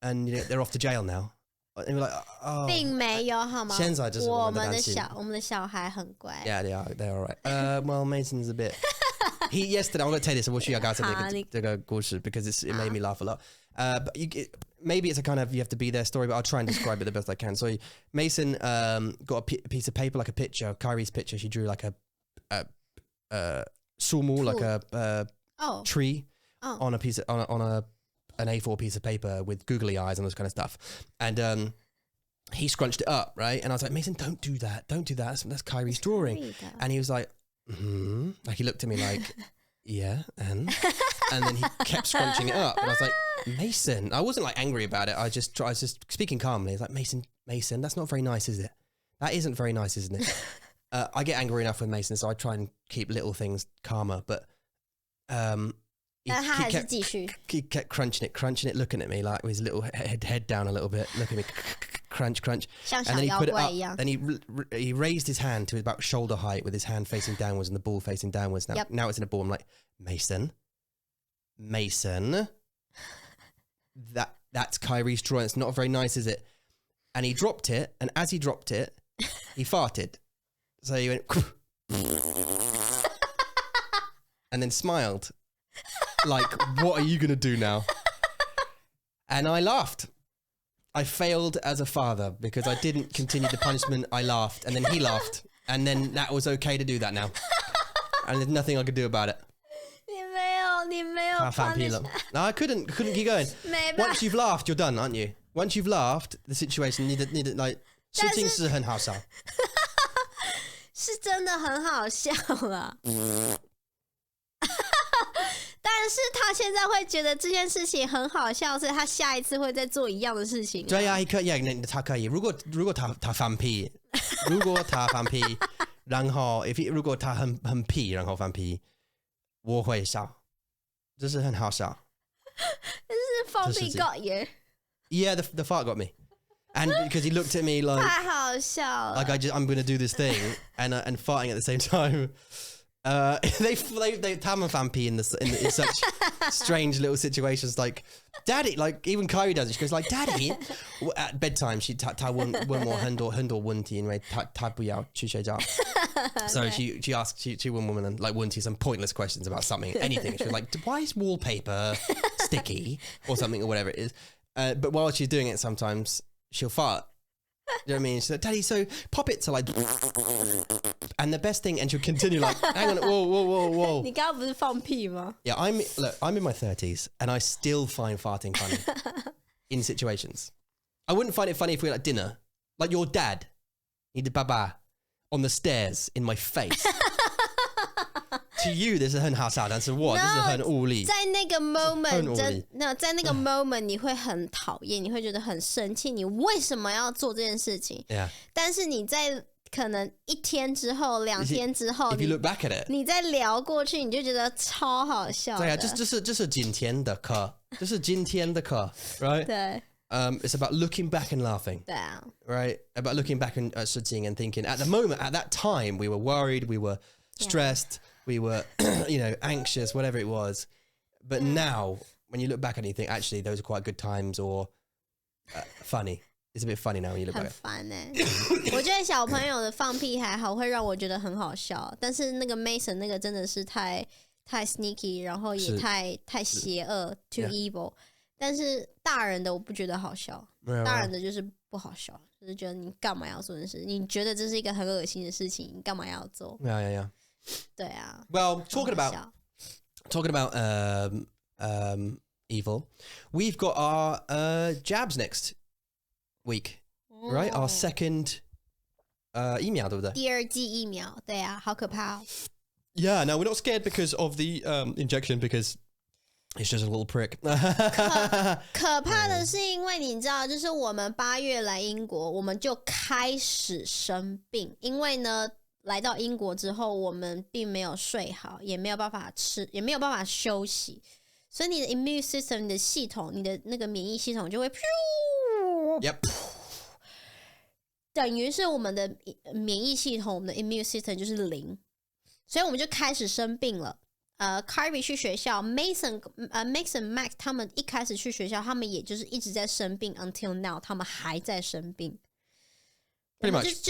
S1: and, they're off to jail now. And we're like, oh.
S2: 并没有好吗？
S1: 现在就是我们的
S2: 小孩很乖。
S1: Yeah, they're all right. Well, Mason's a bit. Yesterday, I'm going to tell you this. I wish you guys something because it made me laugh a lot. But maybe it's a kind of you have to be their story, but I'll try and describe it the best I can. So Mason got a piece of paper, like a picture, Kyrie's picture. She drew like a sumu, like a tree on a piece on an A4 piece of paper with googly eyes and this kind of stuff. And he scrunched it up, right? And I was like, Mason, don't do that. Don't do that. That's Kyrie's drawing. And he was like, like he looked at me like, yeah, and then he kept scrunching it up. And I was like, Mason, I wasn't like angry about it. I was just speaking calmly. It's like, Mason, that's not very nice, is it? That isn't very nice, isn't it? I get angry enough with Mason, so I try and keep little things calmer. But he kept crunching it, looking at me like with his little head down a little bit, looking at me, crunch. And then he put it up, then he raised his hand to about shoulder height with his hand facing downwards and the ball facing downwards. Now it's in a ball. I'm like, Mason, that's Kyrie's drawing. It's not very nice, is it? And he dropped it, and as he dropped it, he farted. So he went, and then smiled. Like, what are you going to do now? And I laughed. I failed as a father because I didn't continue the punishment. I laughed, and then he laughed, and then that was okay to do that now. And there's nothing I could do about it.
S2: 你没有
S1: No, I couldn't keep going. Once you've laughed, you're done, aren't you? Once you've laughed, the situation needed like 事情是很好笑。
S2: 是真的很好笑啦。但是他现在会觉得这件事情很好笑，所以他下一次会再做一样的事情。
S1: 对呀，他可以。如果他放屁，然后如果他很屁，然后放屁，我会笑，这是很好笑。
S2: 这是放屁 got you.
S1: Yeah, the fart got me. And because he looked at me like
S2: 太好笑了
S1: like I'm going to do this thing and farting at the same time. They fan pee in such strange little situations. Like Daddy, like even Kyrie does it. She goes like, Daddy, at bedtime she 她问我很多问题，因为她不要去睡觉。So she asked she问我们 like 问题 some pointless questions about something, anything. She was like, why is wallpaper sticky or something or whatever it is. But while she's doing it, sometimes she'll fart. You know what I mean? She's like, Daddy, so pop it to like, and the best thing, and she'll continue like, hang on, whoa.
S2: 你刚刚不是放屁吗
S1: Yeah, I'm in my 30s, and I still find farting funny in situations. I wouldn't find it funny if we were at dinner, like your dad, he did baba on the stairs in my face. To you, this is 很好笑，但是我这是很无力。
S2: 在那个 moment， 在那个 moment， 你会很讨厌，你会觉得很生气，你为什么要做这件事情？
S1: Yeah.
S2: 但是你在可能1天之后、2天之后，
S1: if you look back at it，
S2: 你再聊过去，你就觉得超好笑的。
S1: 对啊，这是今天的课，right？
S2: 对。
S1: It's about looking back and laughing.
S2: 对啊。
S1: Right? About looking back at 事情 and thinking, at the moment, at that time, we were worried, we were stressed, we were, anxious, whatever it was. But now, when you look back at anything, actually, those are quite good times or funny. It's a bit funny now when you look back.
S2: 很烦欸我觉得小朋友的放屁还好，会让我觉得很好笑。但是那个 Mason 那个真的是太 sneaky， 然后也太邪恶 ，too evil。但是大人的我不觉得好笑，大人的就是不好笑，就是觉得你干嘛要做这件事？你觉得这是一个很恶心的事情，你干嘛要做？
S1: Yeah.
S2: 对啊。
S1: Well, talking about evil, we've got our jabs next week, right? Our second 疫苗对不对？
S2: 第二剂疫苗，对啊，好可怕哦。
S1: Yeah, no, we're not scared because of the injection because it's just a little prick.
S2: 可怕的是因为你知道，就是我们8月来英国，我们就开始生病，因为呢，来到英国之后，我们并没有睡好，也没有办法吃，也没有办法休息，所以你的 immune system， 你的系统，你的那个免疫系统就会
S1: Yep.
S2: 等于是我们的免疫系统，我们的 immune system 就是0，所以我们就开始生病了。Carrie 去学校 ，Max and Max 他们一开始去学校，他们也就是一直在生病 ，until now 他们还在生病。
S1: Pretty much.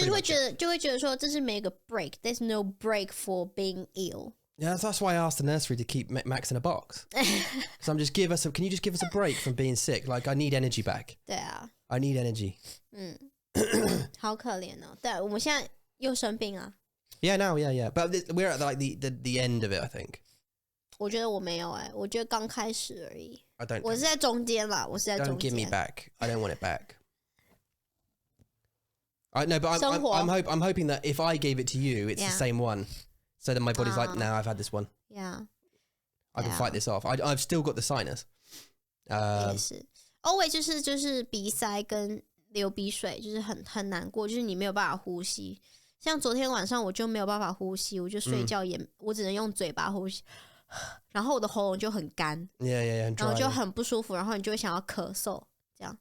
S2: 就会觉得说这是没有个 break，there's no break for being ill.
S1: Yeah, that's why I asked the nursery to keep Max in a box. So can you just give us a break from being sick? Like I need energy back.
S2: 对啊，
S1: I need energy.
S2: 好可怜哦。对，我们现在又生病啊。
S1: Yeah, no, yeah. But we're at like the end of it, I think.
S2: 我觉得我没有我觉得刚开始而已。
S1: I don't.
S2: 我是在中间啦，我是在中
S1: Don't
S2: 间。
S1: give me back. I don't want it back. I no, but
S2: 生活
S1: I'm hoping that if I gave it to you, it's the
S2: Yeah.
S1: same one. So then my body's like, no, I've had this one.
S2: Yeah.
S1: I can
S2: Yeah.
S1: fight this off. I've still got the sinus.
S2: 也是，always 就是鼻塞跟流鼻水，就是很难过，就是你没有办法呼吸。像昨天晚上我就没有办法呼吸，我就睡觉也，我只能用嘴巴呼吸，然后我的喉咙就很干，
S1: Yeah.
S2: 然后就很不舒服，然后你就会想要咳嗽，这样。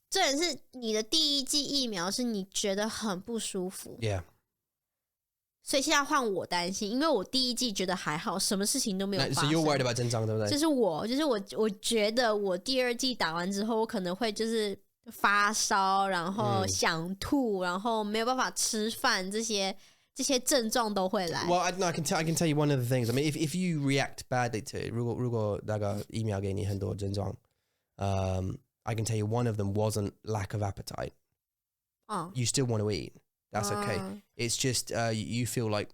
S2: 这也是你的第一剂疫苗，是你觉得很不舒服，
S1: Yeah.
S2: 所以现在换我担心，因为我第一剂觉得还好，什么事情都没有
S1: No,
S2: 发
S1: so
S2: 生。
S1: you're worried about 症状对不对？
S2: 就是我觉得我第二剂打完之后，我可能会就是发烧，然后想吐，然后没有办法吃饭，这些症状都会来。
S1: Well, I can tell you one of the things. I mean, if you react badly to it, 如果那个疫苗给你很多症状, I can tell you one of them wasn't lack of appetite. You still want to eat. That's okay. It's just you feel like,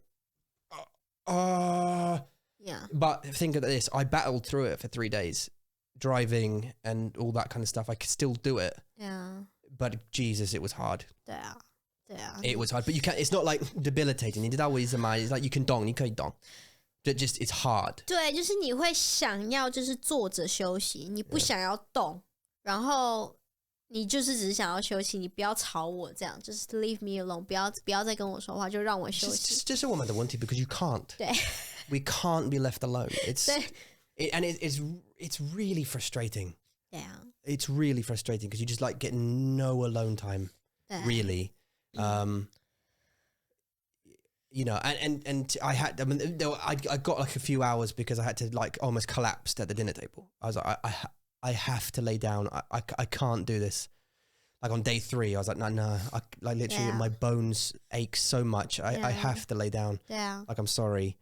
S2: Yeah.
S1: But think of this: I battled through it for 3 days, driving and all that kind of stuff. I could still do it.
S2: Yeah.
S1: But Jesus, it was hard.
S2: 对啊。
S1: It was hard, but you can't. It's not like debilitating. It's like you can dong, you can dong. Just it's hard.
S2: 对，就是你会想要就是坐着休息，你不想要动，然后你就是只是想要休息，你不要吵我，这样就是 leave me alone，不要再跟我说话，就让我休息。
S1: 这是我们的问题 because you can't.
S2: 对
S1: We can't be left alone. It's
S2: 对
S1: it's really frustrating.
S2: 对啊，
S1: It's really frustrating because you just like get no alone time.
S2: 对啊
S1: Really. You know, and I had. I mean, I got like a few hours because I had to like almost collapsed at the dinner table. I was like, I have to lay down. I can't do this. Like on day 3, I was like, no. Like literally,
S2: Yeah.
S1: my bones ache so much. I
S2: Yeah.
S1: have to lay down.
S2: 对啊，
S1: Like I'm sorry.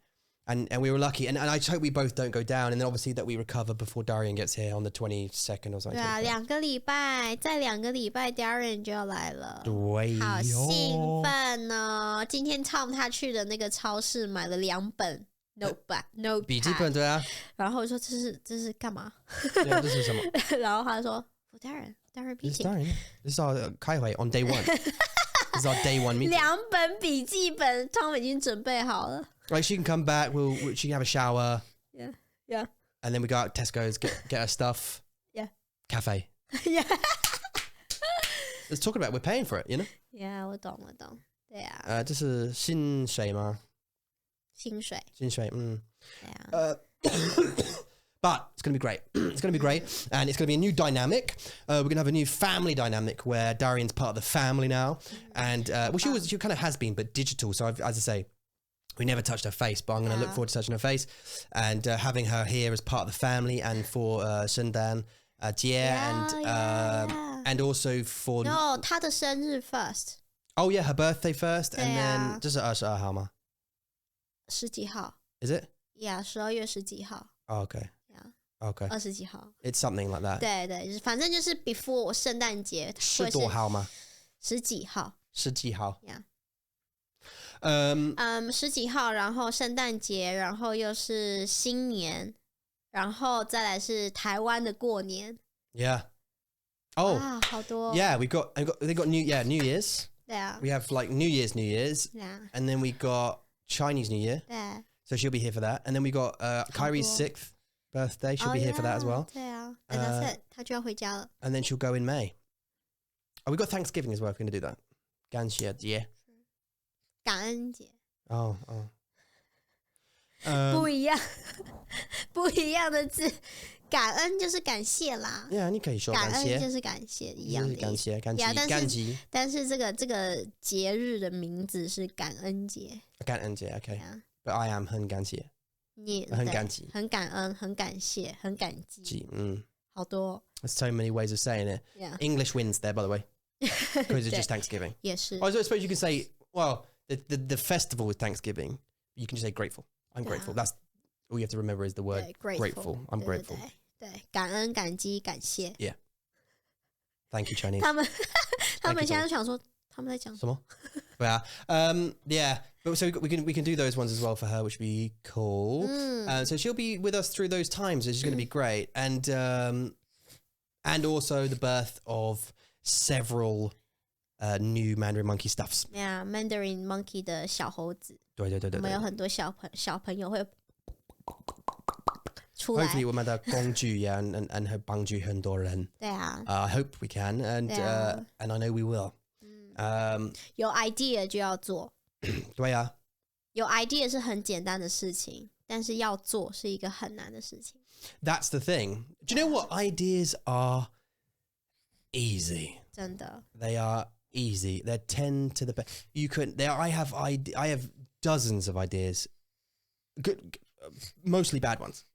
S1: And we were lucky. And I just hope we both don't go down. And then obviously that we recover before Darian gets here on the 22nd or something.
S2: 对啊，2个礼拜，再2个礼拜 Darren 就要来了。
S1: 对
S2: 好兴奋哦！今天 Tom 他去的那个超市买了2本 notebook，
S1: 笔记本对啊，
S2: 然后我说这是干嘛？
S1: 对啊，这是什么？
S2: 然后他说 For Darren
S1: This is
S2: meeting，
S1: Darian. This is our 开会 on day 1. This is our day 1 meeting.
S2: 2本笔记本 Tom 已经准备好了。
S1: Like she can come back. She can have a shower.
S2: Yeah.
S1: And then we go out to Tesco's, get her stuff.
S2: Yeah.
S1: Cafe.
S2: Yeah.
S1: Let's talk about it. We're paying for it, you know?
S2: Yeah， 我懂。对啊，
S1: 这是薪水吗？
S2: 薪水。
S1: 薪水，
S2: 对啊。
S1: But it's going to be great. It's going to be great. And it's going to be a new dynamic. We're going to have a new family dynamic where Darian's part of the family now. And, well, she kind of has been, but digital. So as I say, we never touched her face, but I'm going to look forward to touching her face and having her here as part of the family and for Sundan, Jie, and also for...
S2: No， 她的生日 first。
S1: Oh, yeah, her birthday first.
S2: 对啊。
S1: And then... 这是22号吗？
S2: 10几号
S1: Is it?
S2: Yeah， 12月10几号。
S1: Oh, okay.
S2: Yeah，
S1: Okay.
S2: 20几号。
S1: It's something like that.
S2: 对，反正就是 before 我圣诞节。
S1: 是多号吗？
S2: 10几号。
S1: 10几号。
S2: Yeah。 10几号，然后圣诞节，然后又是新年，然后再来是台湾的过年。
S1: Yeah. Oh.
S2: 哇，好多。
S1: Yeah, they got New Year's.
S2: Yeah.
S1: We have like New Year's,
S2: Yeah.
S1: and then we got Chinese New Year.
S2: Yeah.
S1: So she'll be here for that. And then we got Kyrie's 6th birthday. She'll be here for that as well.
S2: 对啊 and that's it. 她就要回家了。
S1: And then she'll go in May. Oh, we got Thanksgiving as well. If we're going to do that. 感谢节.
S2: 感恩节
S1: Oh.
S2: 不一样，不一样的字。感恩就是感谢啦。
S1: Yeah, 你可以说
S2: 感
S1: 感谢。
S2: 恩就是感谢一样的意思。
S1: 感谢，感激，
S2: Yeah,
S1: 感激。
S2: 但是这个节日的名字是感恩节。
S1: 感恩节 okay.
S2: Yeah.
S1: But I am 很感谢。
S2: 你
S1: 很感激。
S2: 很感恩，很感谢，很感激。好多。
S1: There's so many ways of saying it.
S2: Yeah.
S1: English wins there, by the way. Because it's just Thanksgiving.
S2: 也是。
S1: I suppose you can say, well, the festival is Thanksgiving. You can just say grateful. I'm grateful. That's all you have to remember is the word grateful. I'm grateful.
S2: 对，感恩、感激、感谢。
S1: Yeah. Thank you, Chinese.
S2: 他们现在就想说他们在讲
S1: 什么？Yeah. Yeah. But so we can do those ones as well for her, which would be cool. So she'll be with us through those times. It's going to be great, and also the birth of several new Mandarin Monkey stuffs.
S2: Yeah, Mandarin Monkey 的小猴子。
S1: 对。
S2: 我们有很多小朋友会出来。
S1: Hopefully 我们的工具 and 会帮助很多人。
S2: 对啊。
S1: I hope we can, and I know we will.
S2: 有 idea 就要做。
S1: 对啊。
S2: 有 idea 是很简单的事情，但是要做是一个很难的事情。
S1: That's the thing. Do you know what ideas are easy?
S2: 真的。
S1: They are easy. They're 10 to the best. I have dozens of ideas. Good, mostly bad ones.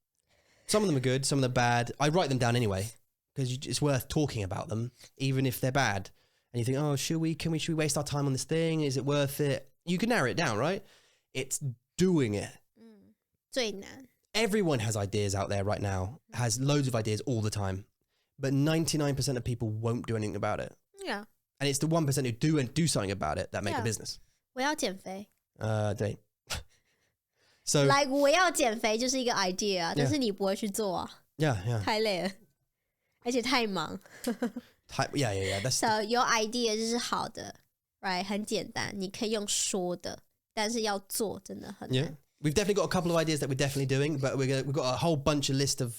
S1: Some of them are good, some of them are bad. I write them down anyway because it's worth talking about them, even if they're bad. And you think, oh, should we waste our time on this thing? Is it worth it? You can narrow it down, right? It's doing it.
S2: 最难。
S1: Everyone has ideas out there right now, has loads of ideas all the time, but 99% of people won't do anything about it.
S2: Yeah.
S1: And it's the 1% who do something about it that make a business.
S2: 我要减肥。
S1: 对。So
S2: like 我要减肥就是一个 idea 啊，但是你不会去做啊。
S1: Yeah.
S2: 太累了，而且太忙。
S1: Yeah. That's
S2: So 有 idea 就是好的 ，right？ 很简单，你可以用说的，但是要做真的很难。
S1: Yeah. We've definitely got a couple of ideas that we're definitely doing, but we've got a whole bunch of list of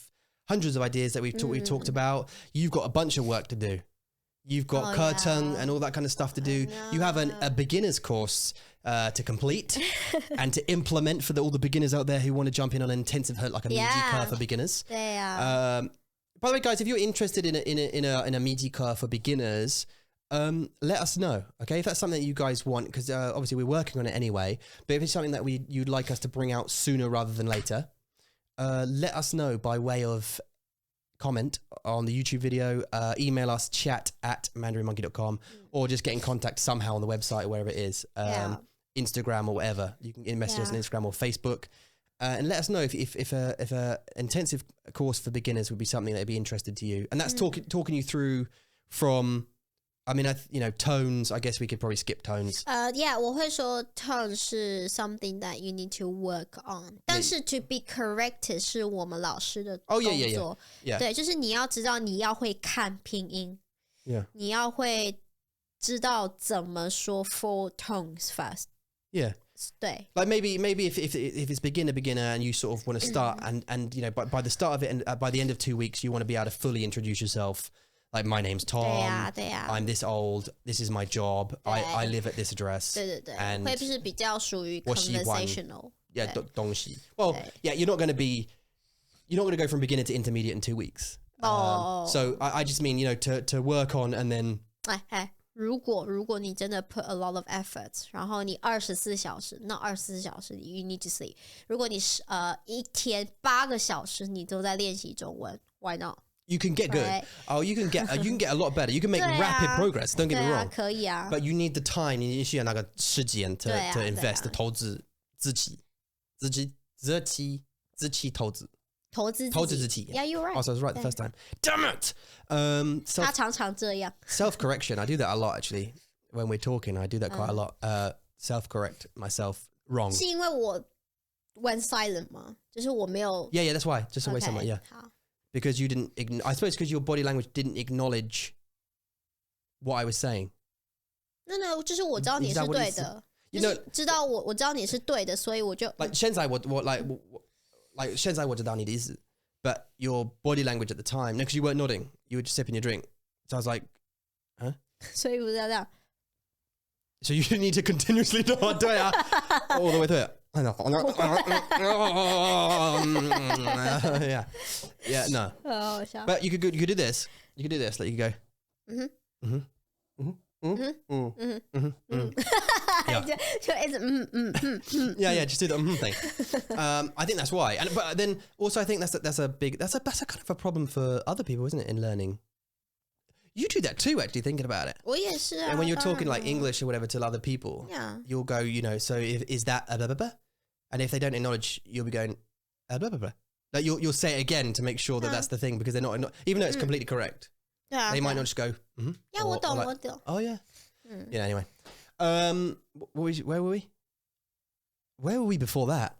S1: hundreds of ideas that we've talked about. You've got a bunch of work to do. You've got curtain and all that kind of stuff to do. You have a beginner's course to complete and to implement for all the beginners out there who want to jump in on an intensive like a meaty curve for beginners.
S2: 对啊。
S1: By the way, guys, if you're interested in a meaty curve for beginners, let us know. Okay, if that's something that you guys want, because obviously we're working on it anyway. But if it's something that you'd like us to bring out sooner rather than later, let us know by way of comment on the YouTube video, email us chat@mandarinmonkey.com, or just get in contact somehow on the website or wherever it is, Instagram or whatever. You can message us on Instagram or Facebook, and let us know if a intensive course for beginners would be something that'd be interested to you. And that's talking you through from, I mean, tones. I guess we could probably skip tones.
S2: Yeah, 我会说 tone 是 something that you need to work on， 但是 to be corrected 是我们老师的工作。
S1: Yeah.
S2: 对，就是你要知道你要会看拼音，
S1: Yeah.
S2: 你要会知道怎么说 full tones first。
S1: Yeah.
S2: 对。
S1: Like maybe if it's beginner and you sort of want to start and by the start of it and by the end of 2 weeks you want to be able to fully introduce yourself. Like, my name's Tom.
S2: 对呀。
S1: I'm this old. This is my job. I live at this address.
S2: 对。
S1: And
S2: 会是比较属于 conversational。
S1: Yeah, 东西. Well, yeah, you're not going to go from beginner to intermediate in 2 weeks. So I just mean, to work on and then.
S2: 如果你真的 put a lot of efforts， 然后你24小时，那24小时 you need to sleep。 如果你一天8个小时你都在练习中文 ，why not？
S1: You can get good.
S2: Right.
S1: Oh, you can get a lot better. You can make rapid progress. Don't get me wrong.
S2: 可以啊。
S1: But you need the time. 你需要那个时间 to invest 投资自己投资。
S2: 投资自己。Yeah, you're right.
S1: Oh, so I was right the first time. Damn it!
S2: 他常常这样。
S1: Self-correction. I do that a lot, actually. When we're talking, I do that quite a lot. Self-correct myself wrong.
S2: 是因为我 went silent 吗？就是我没有。
S1: Yeah, that's why. Just always somewhere, yeah.
S2: 好。
S1: Because you didn't, I suppose because your body language didn't acknowledge what I was saying.
S2: 那就是我知道你是对的，就是知道我知道你是对的，所以我就
S1: like 现在我 like 现在我知道你的意思 but your body language at the time, no, because you weren't nodding, you were just sipping your drink. So I was like, huh?
S2: 所以我知道这样。
S1: So you need to continuously nod, 对啊 all the way through it. yeah, no.
S2: 好笑。
S1: But you could do this. You could do this. Like you could go.
S2: 就一直
S1: Yeah, just do the thing. I think that's why. But then also I think that's a kind of a problem for other people, isn't it, in learning? You do that too, actually, thinking about it.
S2: 我也是啊。
S1: And when you're talking like English or whatever to other people,
S2: Yeah.
S1: you'll go, so is that a blah, blah, blah? And if they don't acknowledge, you'll be going, blah, blah, blah. Like you'll say it again to make sure that that's the thing, because they're not even though it's completely correct.
S2: 对啊
S1: They might not just go,
S2: Yeah,
S1: or
S2: 我懂
S1: like,
S2: 我懂。
S1: oh yeah. Yeah, anyway. Where were we? Where were we before that?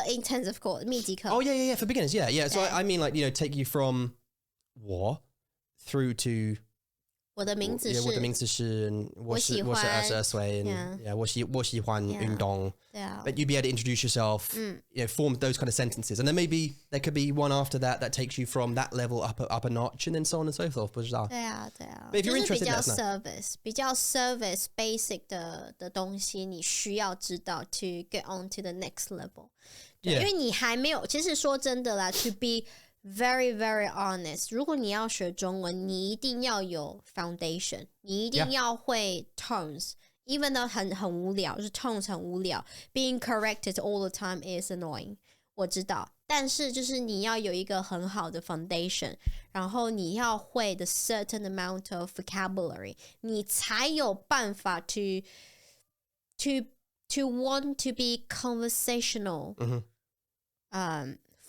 S2: Intensive course 密集课。
S1: Oh yeah, for beginners, yeah. So I mean like, take you from 我 through to
S2: 我的名字是。
S1: 我的名字是我是22岁 and 我喜欢运动
S2: 对啊。
S1: But you'd be able to introduce yourself, form those kind of sentences, and then maybe there could be one after that takes you from that level up a notch, and then so on and so forth. 不知道。
S2: 对啊，对啊。
S1: But if you're
S2: 就是
S1: interested,
S2: 比较
S1: let us know.
S2: service 比较 service basic 的东西，你需要知道 to get on to the next level。 对，
S1: Yeah.
S2: 因为你还没有，其实说真的啦 ，to be very very honest， 如果你要学中文，你一定要有 foundation， 你一定要会 tones。Even though 很无聊，就是 tones 很无聊 ，being corrected all the time is annoying。我知道，但是就是你要有一个很好的 foundation， 然后你要会 the certain amount of vocabulary， 你才有办法 to want to be conversational，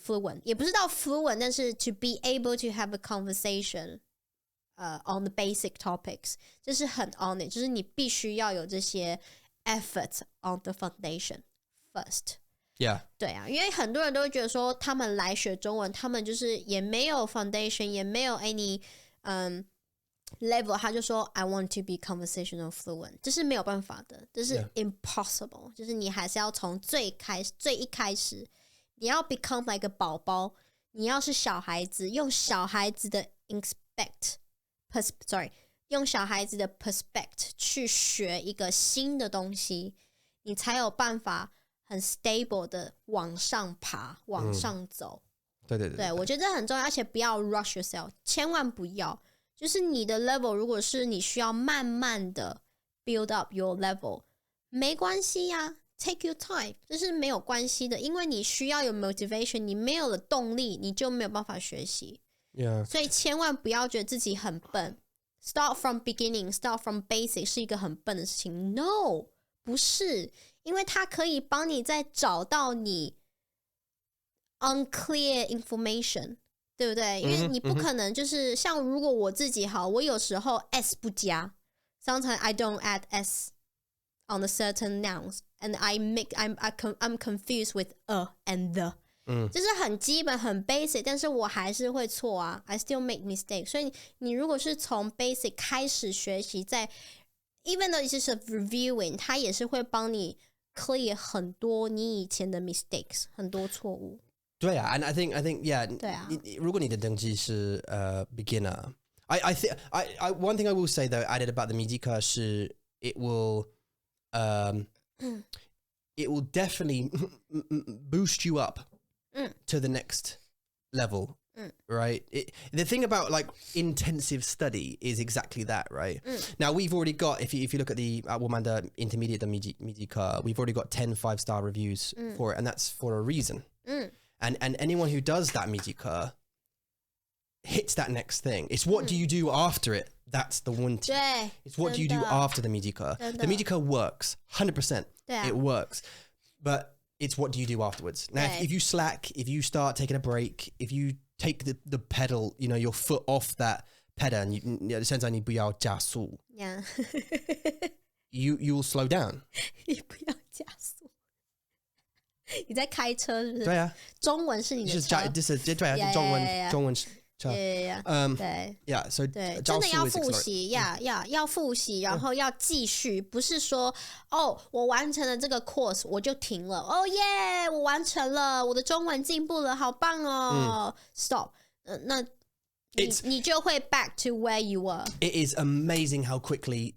S2: fluent， 也不是到 fluent， 但是 to be able to have a conversation。on the basic topics， 这是很 on it， 就是你必须要有这些 effort on the foundation first。
S1: Yeah.
S2: 对啊，因为很多人都会觉得说，他们来学中文，他们就是也没有 foundation， 也没有 any level， 他就说 I want to be conversational fluent， 这是没有办法的，这是 impossible， 就是你还是要从最一开始，你要 become like a 宝宝，你要是小孩子，用小孩子的 用小孩子的 perspective 去学一个新的东西，你才有办法很 stable 的往上爬，往上走。对，我觉得这很重要，而且不要 rush yourself， 千万不要。就是你的 level 如果是你需要慢慢的 build up your level， 没关系呀，take your time， 这是没有关系的，因为你需要有 motivation， 你没有了动力，你就没有办法学习。
S1: Yeah.
S2: 所以千万不要觉得自己很笨。Start from beginning, start from basic 是一个很笨的事情。No， 不是，因为它可以帮你再找到你 unclear information， 对不对？因为你不可能就是像如果我自己好，我有时候 s 不加 ，sometimes I don't add s on the certain nouns, and I'm confused with and the。就是很基本很 basic， 但是我还是会错啊 I still make mistakes。 所以你如果是从 basic 开始学习，在 even though it's just a reviewing， 它也是会帮你 clear 很多你以前的 mistakes， 很多错误。
S1: 对啊 and I think yeah，
S2: 对啊，
S1: 如果你的等级是beginner， I think one thing I will say though added about the 密集课是 it will definitely boost you up to the next level, right? The thing about like intensive study is exactly that, right? Now we've already got, if you look at the 我们的 intermediate 的密集课 we've already got 10 5-star reviews for it, and that's for a reason. And anyone who does that 密集課 hits that next thing. It's what do you do after it? That's the one thing.
S2: 对，
S1: It's what do you do after the 密集課? The 密集課 works 100%.
S2: 对啊
S1: It works, but it's what do you do afterwards? Now, if you slack, if you start taking a break, if you take the pedal, your foot off that pedal, and 现在你不要加速
S2: Yeah.
S1: you'll slow down.
S2: 你不要加速。你在开车是不是？
S1: 对啊，
S2: 中文是你的车。
S1: 对啊，中文
S2: 对
S1: Yeah, so
S2: 对，
S1: 教书
S2: 真的要
S1: is
S2: 复习要复习，然后要继续，不是说我完成了这个 course 我就停了，耶，我完成了，我的中文进步了，好棒哦，stop，那你就会 back to where you were.
S1: It is amazing how quickly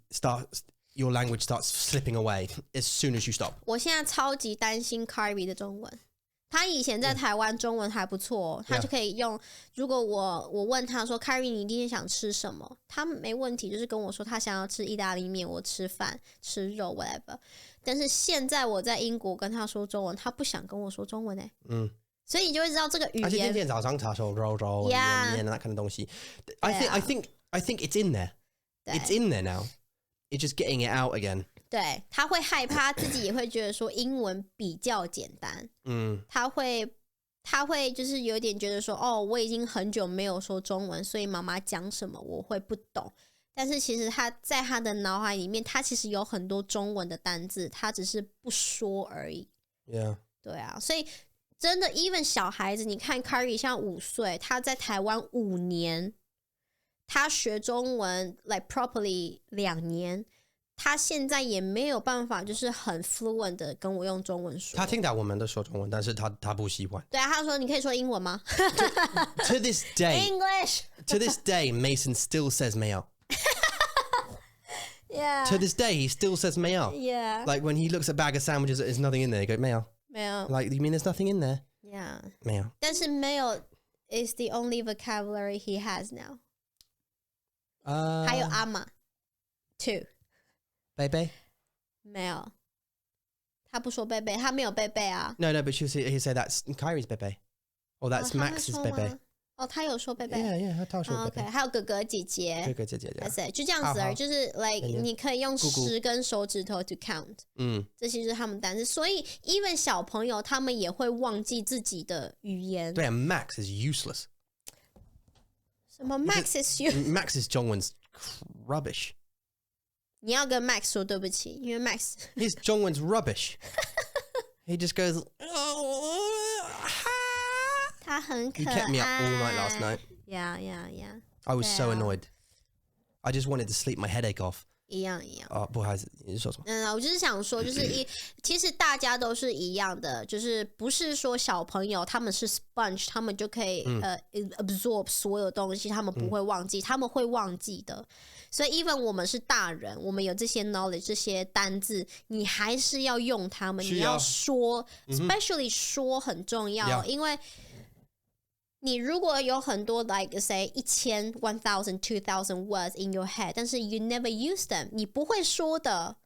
S1: your language starts slipping away as soon as you stop.
S2: 我现在超级担心 Kyrie 的中文。他以前在台湾中文还不错，他就可以用。如果我问他说 Kyrie 你今天想吃什么，他没问题，就是跟我说他想要吃意大利面，我吃饭吃肉 whatever。但是现在我在英国跟他说中文，他不想跟我说中文所以你就会知道这个语言。
S1: 而且天天早上茶说肉面 that kind of 东西。I think it's in there. It's in there now. It's just getting it out again.
S2: 对，他会害怕，自己也会觉得说英文比较简单。他会就是有点觉得说，我已经很久没有说中文，所以妈妈讲什么我会不懂。但是其实他在他的脑海里面，他其实有很多中文的单字，他只是不说而已。
S1: Yeah.
S2: 对啊，所以真的 even 小孩子，你看 Kyrie 像5岁，他在台湾5年，他学中文 like properly 2年，他现在也没有办法就是很 fluent 的跟我用中文说。
S1: 他听到我们的说中文，但是他不喜欢。
S2: 对啊，他说你可以说英文吗
S1: to this day,
S2: English.
S1: To this day, Mason still says 没有。
S2: Yeah.
S1: To this day, he still says 没有。
S2: Yeah.
S1: Like when he looks at a bag of sandwiches, there's nothing in there. He goes 没有。
S2: 没有。
S1: Like you mean there's nothing in there?
S2: Yeah.
S1: 没有。
S2: 但是没有 is the only vocabulary he has now. 还有阿玛 too.
S1: 贝贝
S2: 没有，他不说贝贝，他没有贝贝啊。
S1: No, but he'll say that's Kyrie's 贝贝 or that's
S2: 他
S1: Max's 贝贝。
S2: 他有说贝贝。
S1: Yeah, 他说贝贝。
S2: OK， 还有哥哥姐姐。
S1: 哥哥姐姐。
S2: 就这样子而已，就是 like 你可以用10根手指头 to count。这些就是他们单词，所以 even 小朋友他们也会忘记自己的语言。
S1: 对 ，Max is useless。
S2: 什么 Max is useless？
S1: Max's 中文 rubbish。
S2: 你要跟 Max 说对不起，因为 Max
S1: his 中文 rubbish. He just goes.
S2: 他很可爱。
S1: You kept me up all night last night.
S2: Yeah.
S1: I was so annoyed. I just wanted to sleep my headache off.
S2: 一样。
S1: 不好意思，你是说什么？
S2: 我就是想说，就是其实大家都是一样的，就是不是说小朋友他们是 sponge， 他们就可以absorb 所有东西，他们不会忘记，他们会忘记的。所以 even 我们是大人，我们有这些 knowledge 这些单字，你还是要用它们，你要说 especially 说很重要，因为你如果有很多 like say 1000 1000 2000 words in your head， 但是 you never use them， 你不会说的，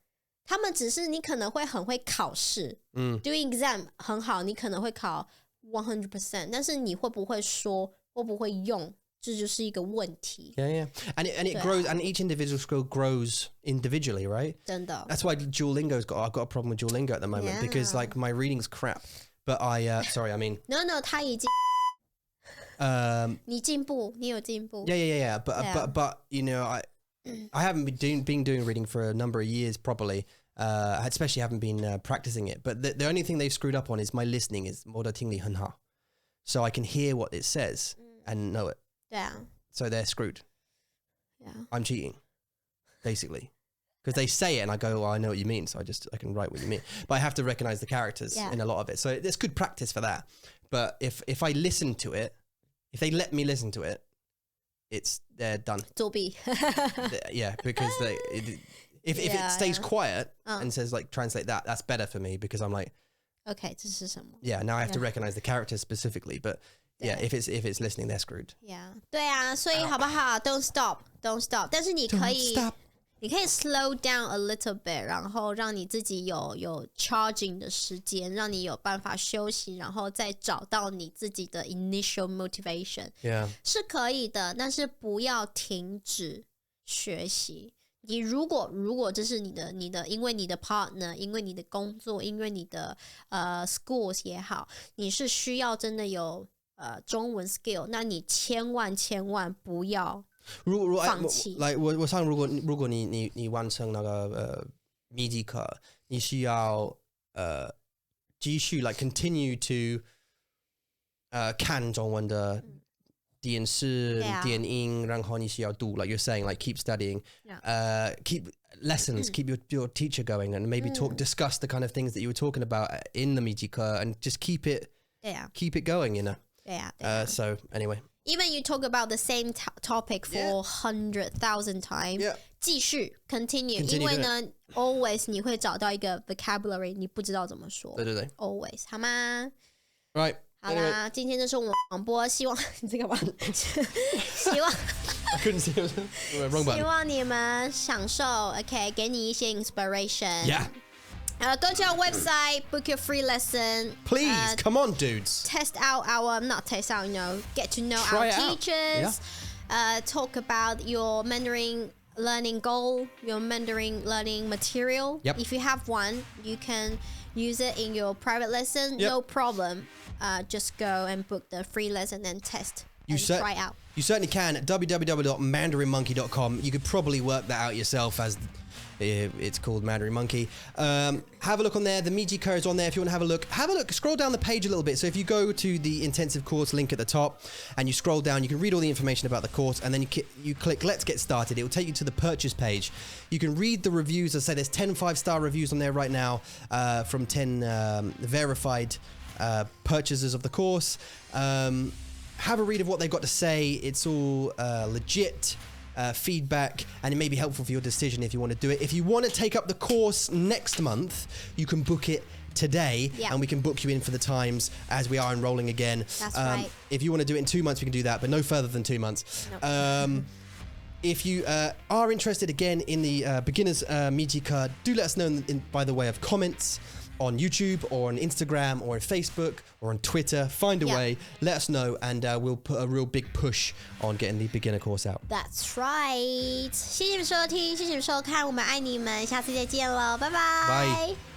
S2: 他们只是你可能会很会考试doing exam 很好，你可能会考 100%， 但是你会不会说会不会用，这就是一个问题。
S1: Yeah. And it grows, and each individual skill grows individually, right?
S2: 真的。
S1: That's why I've got a problem with Duolingo at the moment because like my reading's crap. But sorry, I mean.
S2: No, 他已经。你进步，你有进步。
S1: Yeah. But you know, I haven't been doing reading for a number of years properly. Especially haven't been practicing it. But the only thing they've screwed up on is my listening is 我的听力很好 so I can hear what it says and know it.
S2: 对啊。
S1: So they're screwed.
S2: Yeah.
S1: I'm cheating, basically. Because they say it and I go, well, I know what you mean. So I can write what you mean. But I have to recognize the characters in a lot of it. So there's good practice for that. But if I listen to it, if they let me listen to it, they're done.
S2: 作弊。
S1: Yeah, because if it stays quiet and says like translate that, that's better for me because I'm like,
S2: okay, 这是什么？
S1: Yeah, now I have to recognize the characters specifically. But yeah, if it's listening, they're screwed.
S2: Yeah, 对啊，所以好不好 ？Don't stop. 但是你可以。你可以 slow down a little bit， 然后让你自己有 charging 的时间，让你有办法休息，然后再找到你自己的 initial motivation。
S1: Yeah，
S2: 是可以的，但是不要停止学习。你如果这是你的，因为你的 partner， 因为你的工作，因为你的schools 也好，你是需要真的有中文 skill， 那你千万不要。放弃。
S1: like 我想如果你完成那个密集课，你需要继续 like continue to 看中文的电视、电影，然后你需要读 like you're saying, like keep studying, keep lessons, keep your teacher going, and maybe discuss the kind of things that you were talking about in the 密集课 and just keep it going, you know. So anyway.
S2: Even you talk about the same topic for 100,000 times, 继续 continue 因为呢 always 你会找到一个 vocabulary 你不知道怎么说，
S1: 对对对
S2: always 好吗
S1: Right.
S2: 好啦，今天就是我们广播，希望你这个吧，希望
S1: I couldn't see it. Wrong button.
S2: 希望你们享受 OK 给你一些 inspiration go to our website, book your free lesson.
S1: Please, come on, dudes.
S2: Test out not test out, get to know
S1: Try
S2: our teachers. Talk about your Mandarin learning goal, your Mandarin learning material. If you have one, you can use it in your private lesson. No problem. Just go and book the free lesson and test and try out.
S1: You certainly can at www.mandarinmonkey.com. You could probably work that out yourself as it's called Mandarin Monkey. Have a look on there. The Miji code is on there if you want to have a look. Scroll down the page a little bit. So if you go to the intensive course link at the top and you scroll down, you can read all the information about the course, and then you click Let's Get Started. It will take you to the purchase page. You can read the reviews. As I say, there's 10 5-star reviews on there right now from 10 verified purchasers of the course. Have a read of what they've got to say. It's all legit feedback, and it may be helpful for your decision if you want to do it. If you want to take up the course next month, you can book it today, and we can book you in for the times as we are enrolling again.
S2: That's right.
S1: If you want to do it in 2 months, we can do that, but no further than 2 months. Nope. If you are interested again in the beginners Miji card, do let us know by the way of comments on YouTube or on Instagram or on Facebook or on Twitter. Find a way, let us know, and we'll put a real big push on getting the beginner course out.
S2: That's right. 谢谢你们收听，谢谢你们收看，我们爱你们，下次再见喽，拜拜。
S1: Bye.